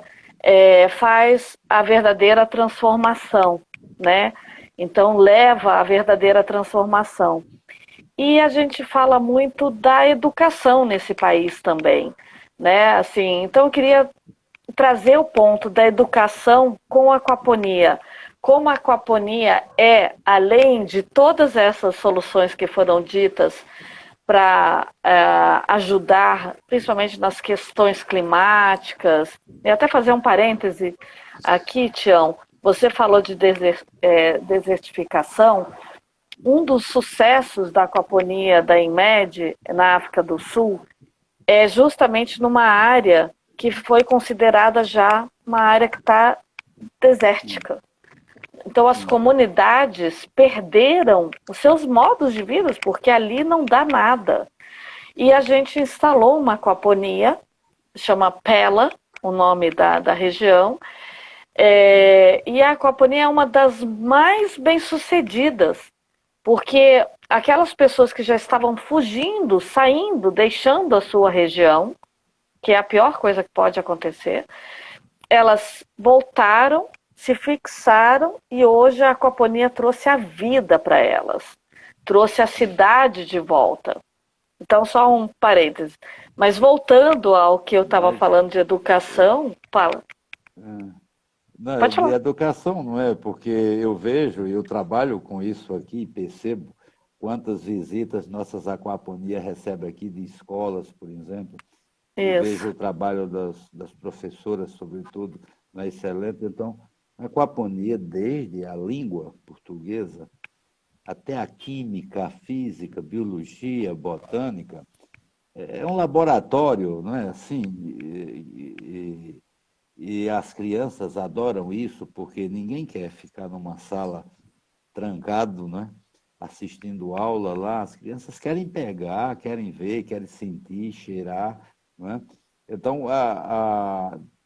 Faz a verdadeira transformação, né? Então leva à verdadeira transformação. E a gente fala muito da educação nesse país também, né? Assim, então eu queria trazer o ponto da educação com a aquaponia. Como a aquaponia é, além de todas essas soluções que foram ditas para ajudar, principalmente nas questões climáticas, e até fazer um parêntese aqui, Tião, você falou de desertificação. Um dos sucessos da aquaponia da INMED na África do Sul é justamente numa área que foi considerada já uma área que está desértica. Então as comunidades perderam os seus modos de vida, porque ali não dá nada. E a gente instalou uma aquaponia, chama Pela, o nome da região, e a aquaponia é uma das mais bem-sucedidas, porque aquelas pessoas que já estavam fugindo, saindo, deixando a sua região, que é a pior coisa que pode acontecer, elas voltaram, se fixaram e hoje a aquaponia trouxe a vida para elas, trouxe a cidade de volta. Então, só um parêntese. Mas voltando ao que eu estava falando de educação, fala. Não, Pode de falar. educação, não é? Porque eu vejo, eu trabalho com isso aqui, percebo quantas visitas nossas aquaponias recebem aqui de escolas, por exemplo, e vejo Isso. o trabalho das professoras, sobretudo, na excelente. Então, a aquaponia, desde a língua portuguesa até a química, a física, a biologia, a botânica, é um laboratório, não é assim? E as crianças adoram isso, porque ninguém quer ficar numa sala trancado, né? Assistindo aula lá. As crianças querem pegar, querem ver, querem sentir, cheirar, né? Então,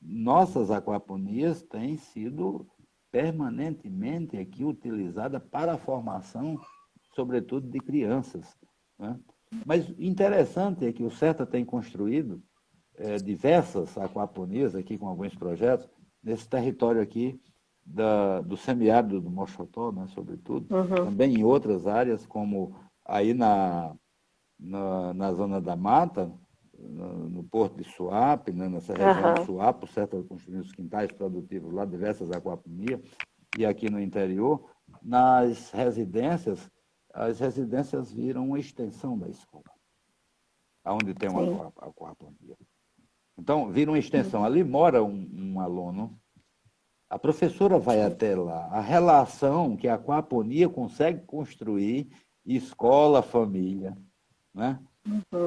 nossas aquaponias têm sido permanentemente aqui utilizadas para a formação, sobretudo de crianças, né? Mas interessante é que o CETA tem construído diversas aquaponias aqui com alguns projetos nesse território aqui do semiárido do Mochotó, né, sobretudo, também em outras áreas, como aí na zona da mata, no Porto de Suape, né, nessa região de Suape, o CETA construiu os quintais produtivos lá, diversas aquaponias, e aqui no interior, nas residências, as residências viram uma extensão da escola, onde tem uma aquaponia. Então, vira uma extensão. Ali mora um aluno, a professora vai até lá. A relação que a aquaponia consegue construir, escola, família, né?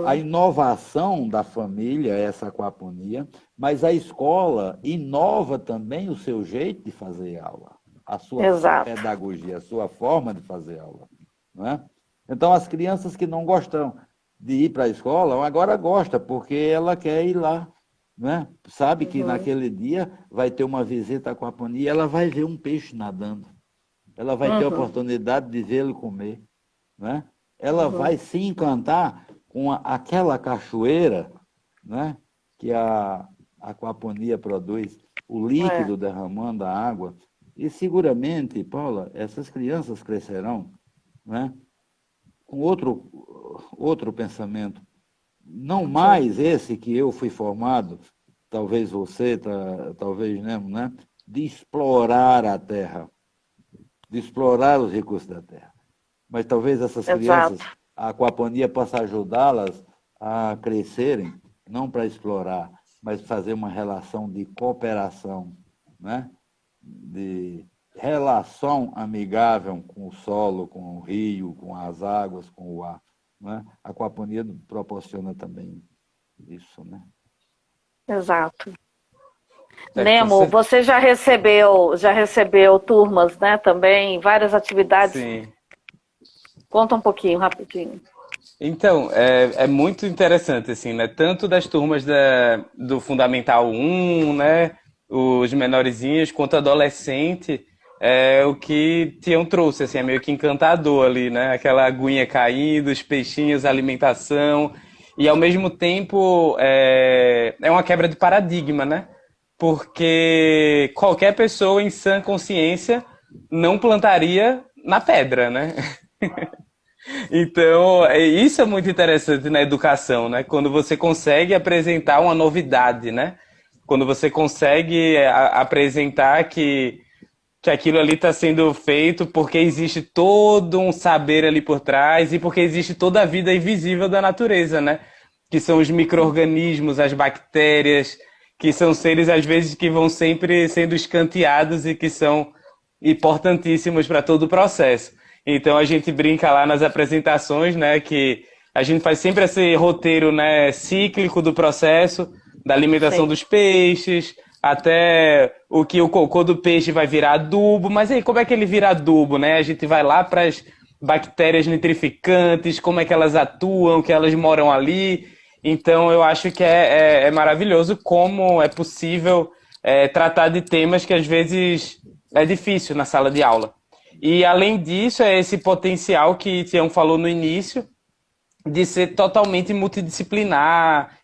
A inovação da família é essa aquaponia, mas a escola inova também o seu jeito de fazer aula, a sua pedagogia, a sua forma de fazer aula, não é? Então, as crianças que não gostam de ir para a escola, agora gostam, porque ela quer ir lá, né? Sabe que naquele dia vai ter uma visita à aquaponia e ela vai ver um peixe nadando. Ela vai ter a oportunidade de vê-lo comer, né? Ela vai se encantar com aquela cachoeira, né? Que a aquaponia produz, o líquido derramando a água. E seguramente, Paula, essas crianças crescerão, né? Com outro pensamento. Não mais esse que eu fui formado, talvez você, talvez mesmo, né? De explorar a terra, de explorar os recursos da terra. Mas talvez essas crianças, a aquaponia possa ajudá-las a crescerem, não para explorar, mas fazer uma relação de cooperação, né? De relação amigável com o solo, com o rio, com as águas, com o ar. Né? A aquaponia proporciona também isso, né? Exato. É, Nemo, você já recebeu turmas, né, também, várias atividades? sim. Conta um pouquinho, rapidinho. Então, é muito interessante, assim, né? Tanto das turmas do Fundamental 1, né? Os menorzinhos, quanto adolescente, o que Tião trouxe, assim, é meio que encantador ali, né? Aquela aguinha caindo, os peixinhos, a alimentação. E, ao mesmo tempo, é uma quebra de paradigma, né? Porque qualquer pessoa em sã consciência não plantaria na pedra, né? Então, isso é muito interessante na educação, né? Quando você consegue apresentar uma novidade, né? Quando você consegue apresentar que aquilo ali está sendo feito porque existe todo um saber ali por trás e porque existe toda a vida invisível da natureza, né? Que são os micro-organismos, as bactérias, que são seres, às vezes, que vão sempre sendo escanteados e que são importantíssimos para todo o processo. Então a gente brinca lá nas apresentações, né, que a gente faz sempre esse roteiro, né, cíclico do processo, da alimentação Sim. dos peixes, até o cocô do peixe vai virar adubo, mas aí como é que ele vira adubo, né? A gente vai lá para as bactérias nitrificantes, como é que elas atuam, que elas moram ali. Então eu acho que é maravilhoso como é possível tratar de temas que às vezes é difícil na sala de aula. E além disso, é esse potencial que Tião falou no início, de ser totalmente multidisciplinar,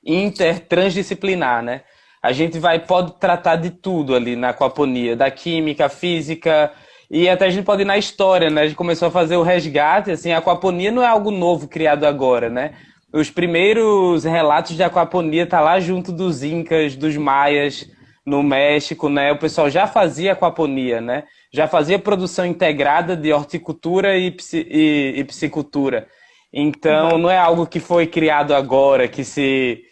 transdisciplinar, né? A gente pode tratar de tudo ali na aquaponia, da química, física, e até a gente pode ir na história, né? A gente começou a fazer o resgate, assim, a aquaponia não é algo novo criado agora, né? Os primeiros relatos de aquaponia tá lá junto dos incas, dos maias, no México, né? O pessoal já fazia aquaponia, né? Já fazia produção integrada de horticultura e piscicultura. Então, não é algo que foi criado agora, que se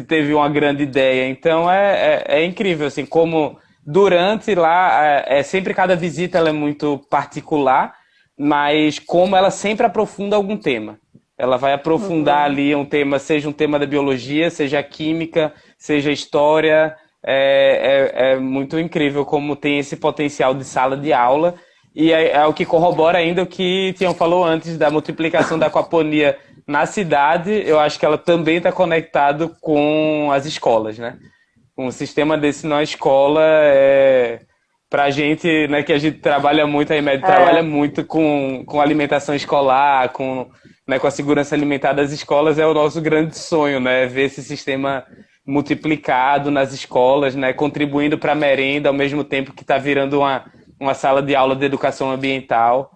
teve uma grande ideia. Então, é incrível, assim, como durante lá, sempre cada visita ela é muito particular, mas como ela sempre aprofunda algum tema. Ela vai aprofundar ali um tema, seja um tema da biologia, seja química, seja história. É muito incrível como tem esse potencial de sala de aula. E é o que corrobora ainda o que Tião falou antes da multiplicação da aquaponia na cidade. Eu acho que ela também está conectado com as escolas, né? Um sistema desse na escola para a gente, né, que a gente trabalha muito, a IMED trabalha muito com alimentação escolar, né, com a segurança alimentar das escolas, é o nosso grande sonho, né? Ver esse sistema multiplicado nas escolas, né, contribuindo para a merenda ao mesmo tempo que está virando uma sala de aula de educação ambiental.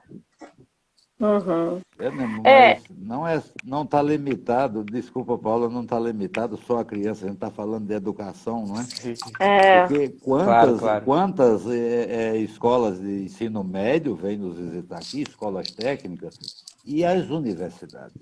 Mas não está limitado, desculpa, Paula, não está limitado só a criança, a gente está falando de educação, não é? Porque quantas escolas de ensino médio vêm nos visitar aqui, escolas técnicas, e as universidades.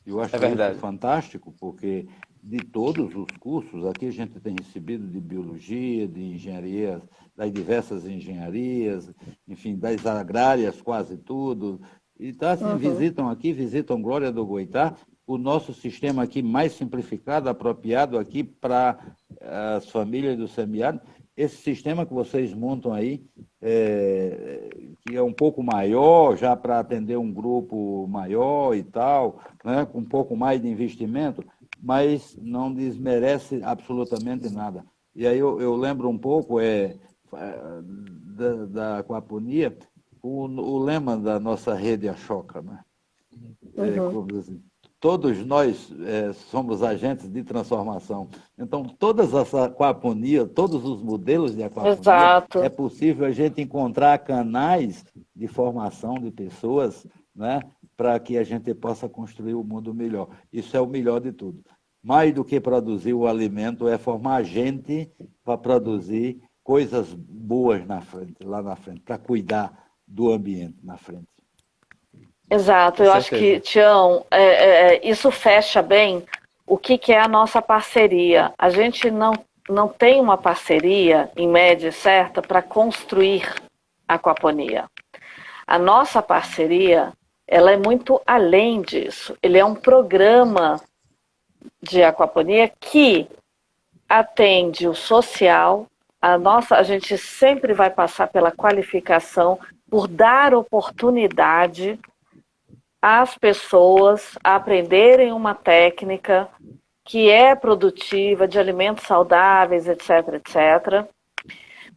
Eu acho isso fantástico, porque de todos os cursos, aqui a gente tem recebido de biologia, de engenharia, das diversas engenharias, enfim, das agrárias, quase tudo. E tá, assim, visitam Glória do Goitá, o nosso sistema aqui mais simplificado, apropriado aqui para as famílias do semiárido. Esse sistema que vocês montam aí, que é um pouco maior, já para atender um grupo maior e tal, né, com um pouco mais de investimento, mas não desmerece absolutamente nada. E aí eu lembro um pouco da aquaponia, o lema da nossa rede Ashoka, né? Como assim, todos nós somos agentes de transformação. Então, todas as aquaponias, todos os modelos de aquaponia, é possível a gente encontrar canais de formação de pessoas, né, para que a gente possa construir um mundo melhor. Isso é o melhor de tudo. Mais do que produzir o alimento, é formar gente para produzir coisas boas lá na frente, para cuidar do ambiente na frente. Exato, eu acho que, Tião, isso fecha bem o que é a nossa parceria. A gente não tem uma parceria, em média certa, para construir a aquaponia. A nossa parceria, ela é muito além disso. Ele é um programa de aquaponia que atende o social, a gente sempre vai passar pela qualificação, por dar oportunidade às pessoas a aprenderem uma técnica que é produtiva, de alimentos saudáveis, etc, etc.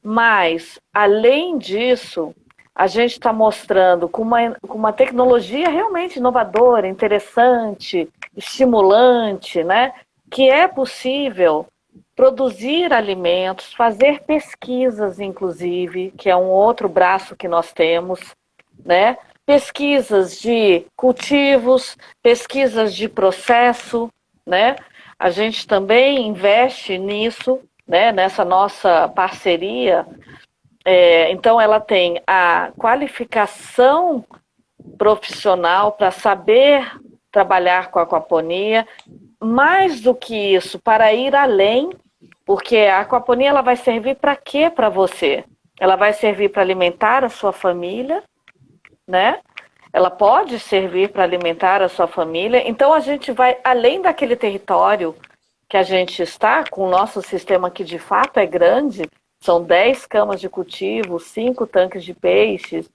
Mas, além disso, a gente está mostrando com uma tecnologia realmente inovadora, interessante, estimulante, né? Que é possível produzir alimentos, fazer pesquisas, inclusive, que é um outro braço que nós temos, né? Pesquisas de cultivos, pesquisas de processo, né? A gente também investe nisso, né? Nessa nossa parceria. Então, ela tem a qualificação profissional para saber trabalhar com a aquaponia, mais do que isso, para ir além, porque a aquaponia ela vai servir para quê para você? Ela vai servir para alimentar a sua família, né? Ela pode servir para alimentar a sua família. Então a gente vai além daquele território que a gente está, com o nosso sistema que de fato é grande, são 10 camas de cultivo, 5 tanques de peixes.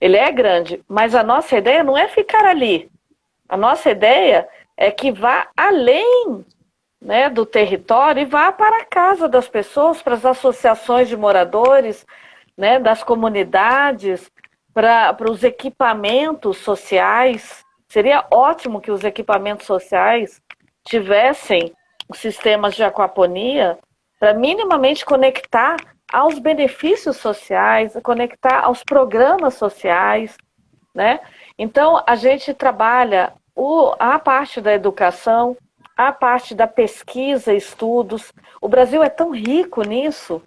Ele é grande, mas a nossa ideia não é ficar ali. A nossa ideia é que vá além, né, do território e vá para a casa das pessoas, para as associações de moradores, né, das comunidades, para os equipamentos sociais. Seria ótimo que os equipamentos sociais tivessem sistemas de aquaponia para minimamente conectar aos benefícios sociais, conectar aos programas sociais, né? Então, a gente trabalha a parte da educação, a parte da pesquisa, estudos. O Brasil é tão rico nisso,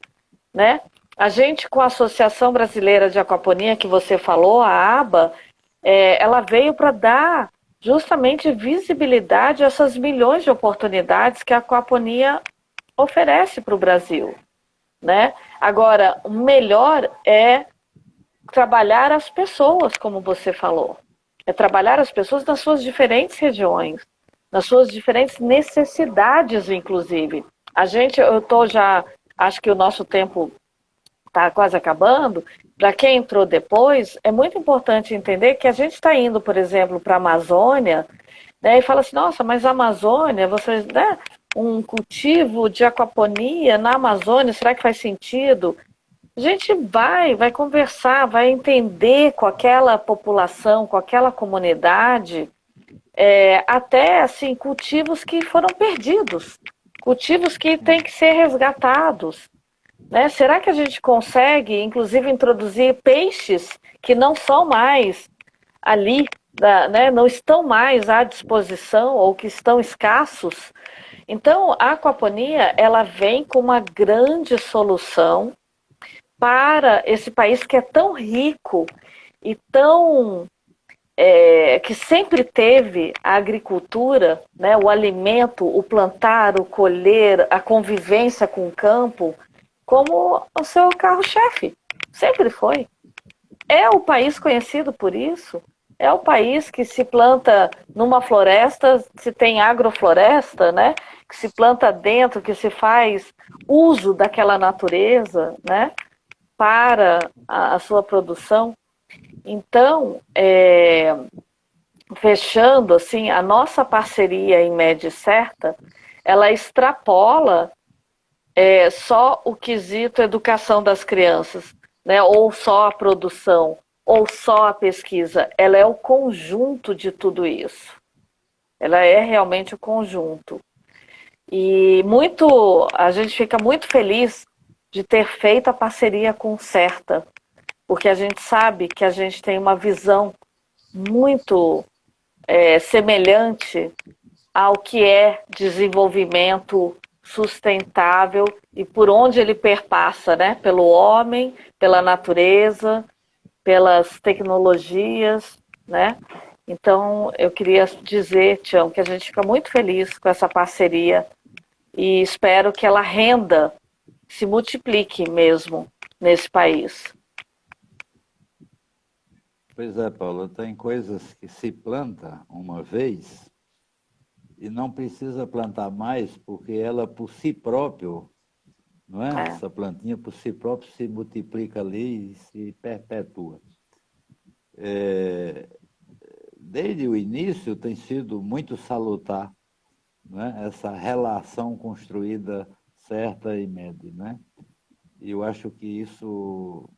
né? A gente, com a Associação Brasileira de Aquaponia, que você falou, a ABA, ela veio para dar justamente visibilidade a essas milhões de oportunidades que a aquaponia oferece para o Brasil, né? Agora, o melhor é trabalhar as pessoas, como você falou. É trabalhar as pessoas nas suas diferentes regiões, nas suas diferentes necessidades, inclusive. Eu estou já, acho que o nosso tempo está quase acabando. Para quem entrou depois, é muito importante entender que a gente está indo, por exemplo, para a Amazônia, né, e fala assim, nossa, mas a Amazônia, você, né, um cultivo de aquaponia na Amazônia, será que faz sentido? A gente vai conversar, vai entender com aquela população, com aquela comunidade, até assim, cultivos que foram perdidos, cultivos que têm que ser resgatados, né? Será que a gente consegue, inclusive, introduzir peixes que não são mais ali, né, não estão mais à disposição ou que estão escassos? Então, a aquaponia, ela vem com uma grande solução para esse país que é tão rico e tão que sempre teve a agricultura, né, o alimento, o plantar, o colher, a convivência com o campo, como o seu carro-chefe. Sempre foi. É o país conhecido por isso. É o país que se planta numa floresta, se tem agrofloresta, né? Que se planta dentro, que se faz uso daquela natureza, né? Para a sua produção. Então, fechando assim, a nossa parceria em Média Certa, ela extrapola só o quesito educação das crianças, né? Ou só a produção, ou só a pesquisa. Ela é o conjunto de tudo isso. Ela é realmente o conjunto. E a gente fica muito feliz de ter feito a parceria com o Certa, porque a gente sabe que a gente tem uma visão muito semelhante ao que é desenvolvimento sustentável e por onde ele perpassa, né? Pelo homem, pela natureza, pelas tecnologias, né? Então, eu queria dizer, Tião, que a gente fica muito feliz com essa parceria e espero que ela renda, se multiplique mesmo nesse país. Pois é, Paulo, tem coisas que se planta uma vez e não precisa plantar mais, porque ela por si próprio, não é? Essa plantinha por si própria se multiplica ali e se perpetua. Desde o início tem sido muito salutar, né? Essa relação construída certa e média, né? E eu acho que isso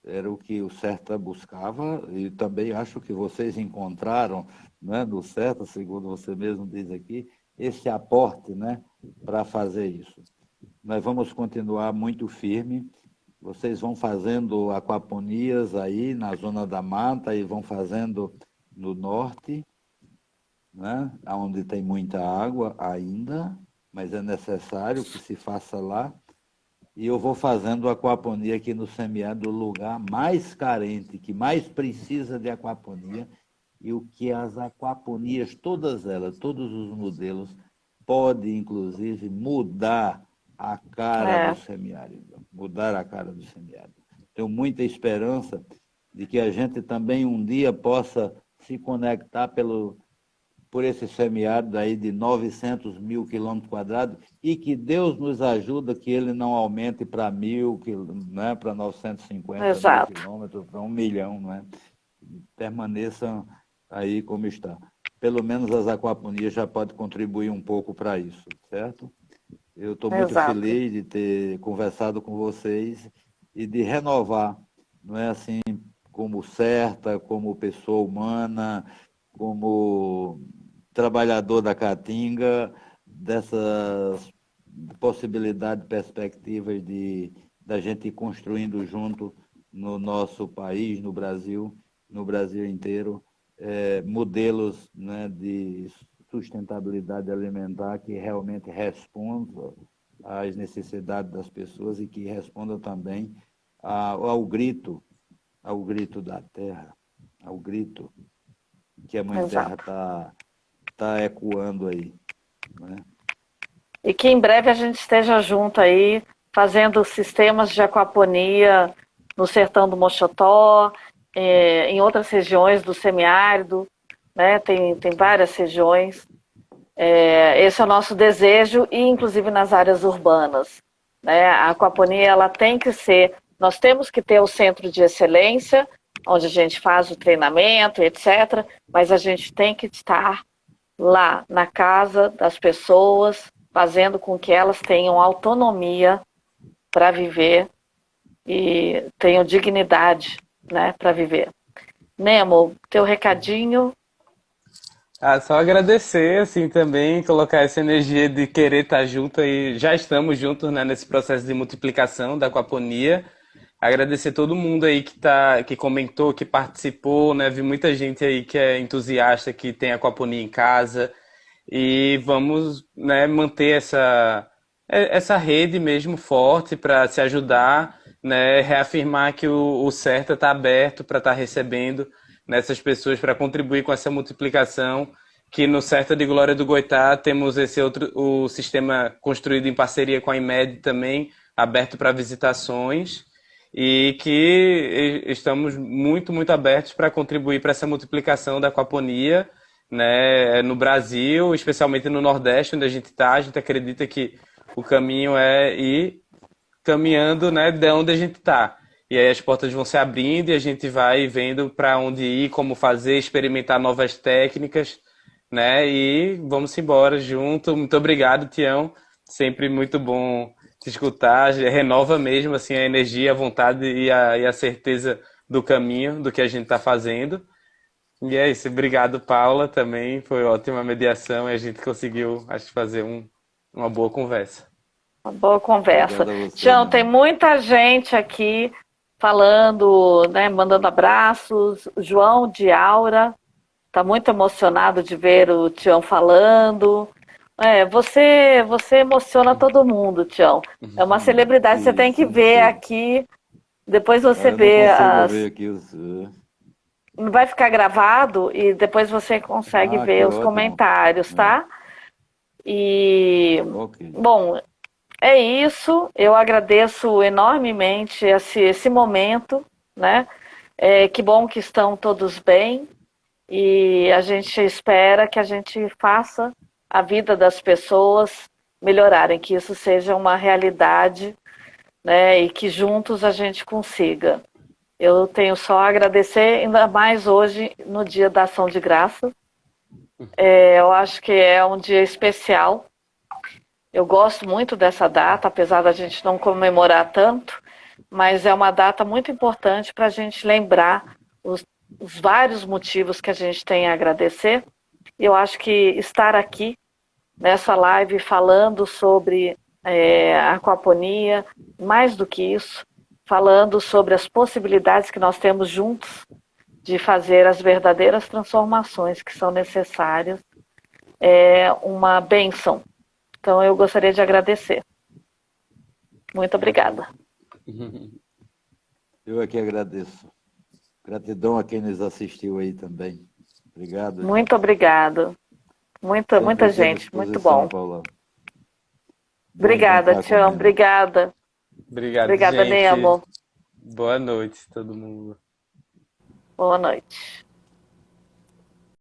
era o que o CERTA buscava, e também acho que vocês encontraram, né, no CERTA, segundo você mesmo diz aqui, esse aporte, né, para fazer isso. Nós vamos continuar muito firme. Vocês vão fazendo aquaponias aí na zona da mata e vão fazendo no norte, né, onde tem muita água ainda, mas é necessário que se faça lá. E eu vou fazendo aquaponia aqui no semiárido, o lugar mais carente, que mais precisa de aquaponia, e o que as aquaponias, todas elas, todos os modelos, podem, inclusive, mudar a cara do semiárido. Mudar a cara do semiárido. Tenho muita esperança de que a gente também um dia possa se conectar por esse semiárido aí de 900 mil quilômetros quadrados e que Deus nos ajuda que ele não aumente para 1.000, né, para 950 Exato. mil quilômetros, para 1 milhão, né? Permaneçam aí como está. Pelo menos as aquaponias já podem contribuir um pouco para isso, certo? Eu estou muito feliz de ter conversado com vocês e de renovar, não é assim, como CERTA, como pessoa humana, como trabalhador da Caatinga, dessas possibilidades, perspectivas da gente ir construindo junto no nosso país, no Brasil inteiro, modelos, né, de sustentabilidade alimentar que realmente respondam às necessidades das pessoas e que respondam também ao grito da terra, ao grito que a Mãe Terra está ecoando aí, né? E que em breve a gente esteja junto aí, fazendo sistemas de aquaponia no sertão do Moxotó, em outras regiões do semiárido, né? Tem várias regiões. Esse é o nosso desejo, e inclusive nas áreas urbanas, né? A aquaponia, ela tem que ser, nós temos que ter o centro de excelência, onde a gente faz o treinamento, etc., mas a gente tem que estar lá na casa das pessoas, fazendo com que elas tenham autonomia para viver e tenham dignidade, né, para viver. Nemo, teu recadinho? Só agradecer, assim, também, colocar essa energia de querer estar junto e já estamos juntos, né, nesse processo de multiplicação da aquaponia. Agradecer todo mundo aí que comentou, que participou, né? Vi muita gente aí que é entusiasta, que tem aquaponia em casa. E vamos, né, manter essa rede mesmo forte para se ajudar, né? Reafirmar que o CERTA está aberto para estar recebendo nessas pessoas para contribuir com essa multiplicação. Que no CERTA de Glória do Goitá temos o sistema construído em parceria com a IMED também, aberto para visitações. E que estamos muito, muito abertos para contribuir para essa multiplicação da aquaponia, né, no Brasil, especialmente no Nordeste, onde a gente está. A gente acredita que o caminho é ir caminhando, né, de onde a gente está. E aí as portas vão se abrindo e a gente vai vendo para onde ir, como fazer, experimentar novas técnicas, né, e vamos embora junto. Muito obrigado, Tião. Sempre muito bom te escutar, renova mesmo assim a energia, a vontade e a certeza do caminho, do que a gente está fazendo. E é isso, obrigado, Paula, também, foi ótima mediação e a gente conseguiu, acho, fazer uma boa conversa. Uma boa conversa. Tião, tem muita gente aqui falando, né, mandando abraços. O João de Aura está muito emocionado de ver o Tião falando. Você emociona todo mundo, Tião. É uma celebridade, você tem que ver aqui. Depois você vê ver aqui vai ficar gravado e depois você consegue ver os comentários, tá? E bom, é isso. Eu agradeço enormemente esse momento, né? Que bom que estão todos bem e a gente espera que a gente faça a vida das pessoas melhorarem, que isso seja uma realidade, né, e que juntos a gente consiga. Eu tenho só a agradecer, ainda mais hoje, no Dia da Ação de Graças. Eu acho que é um dia especial. Eu gosto muito dessa data, apesar da gente não comemorar tanto, mas é uma data muito importante para a gente lembrar os vários motivos que a gente tem a agradecer. E eu acho que estar aqui, nessa live, falando sobre a aquaponia, mais do que isso, falando sobre as possibilidades que nós temos juntos de fazer as verdadeiras transformações que são necessárias, é uma bênção. Então, eu gostaria de agradecer. Muito obrigada. Eu aqui agradeço. Gratidão a quem nos assistiu aí também. Obrigado. Muito obrigado. Muita gente. Muito bom. Paula. Obrigada, Tião. Obrigada. Obrigado, Obrigada, gente. Nemo. Boa noite, todo mundo. Boa noite.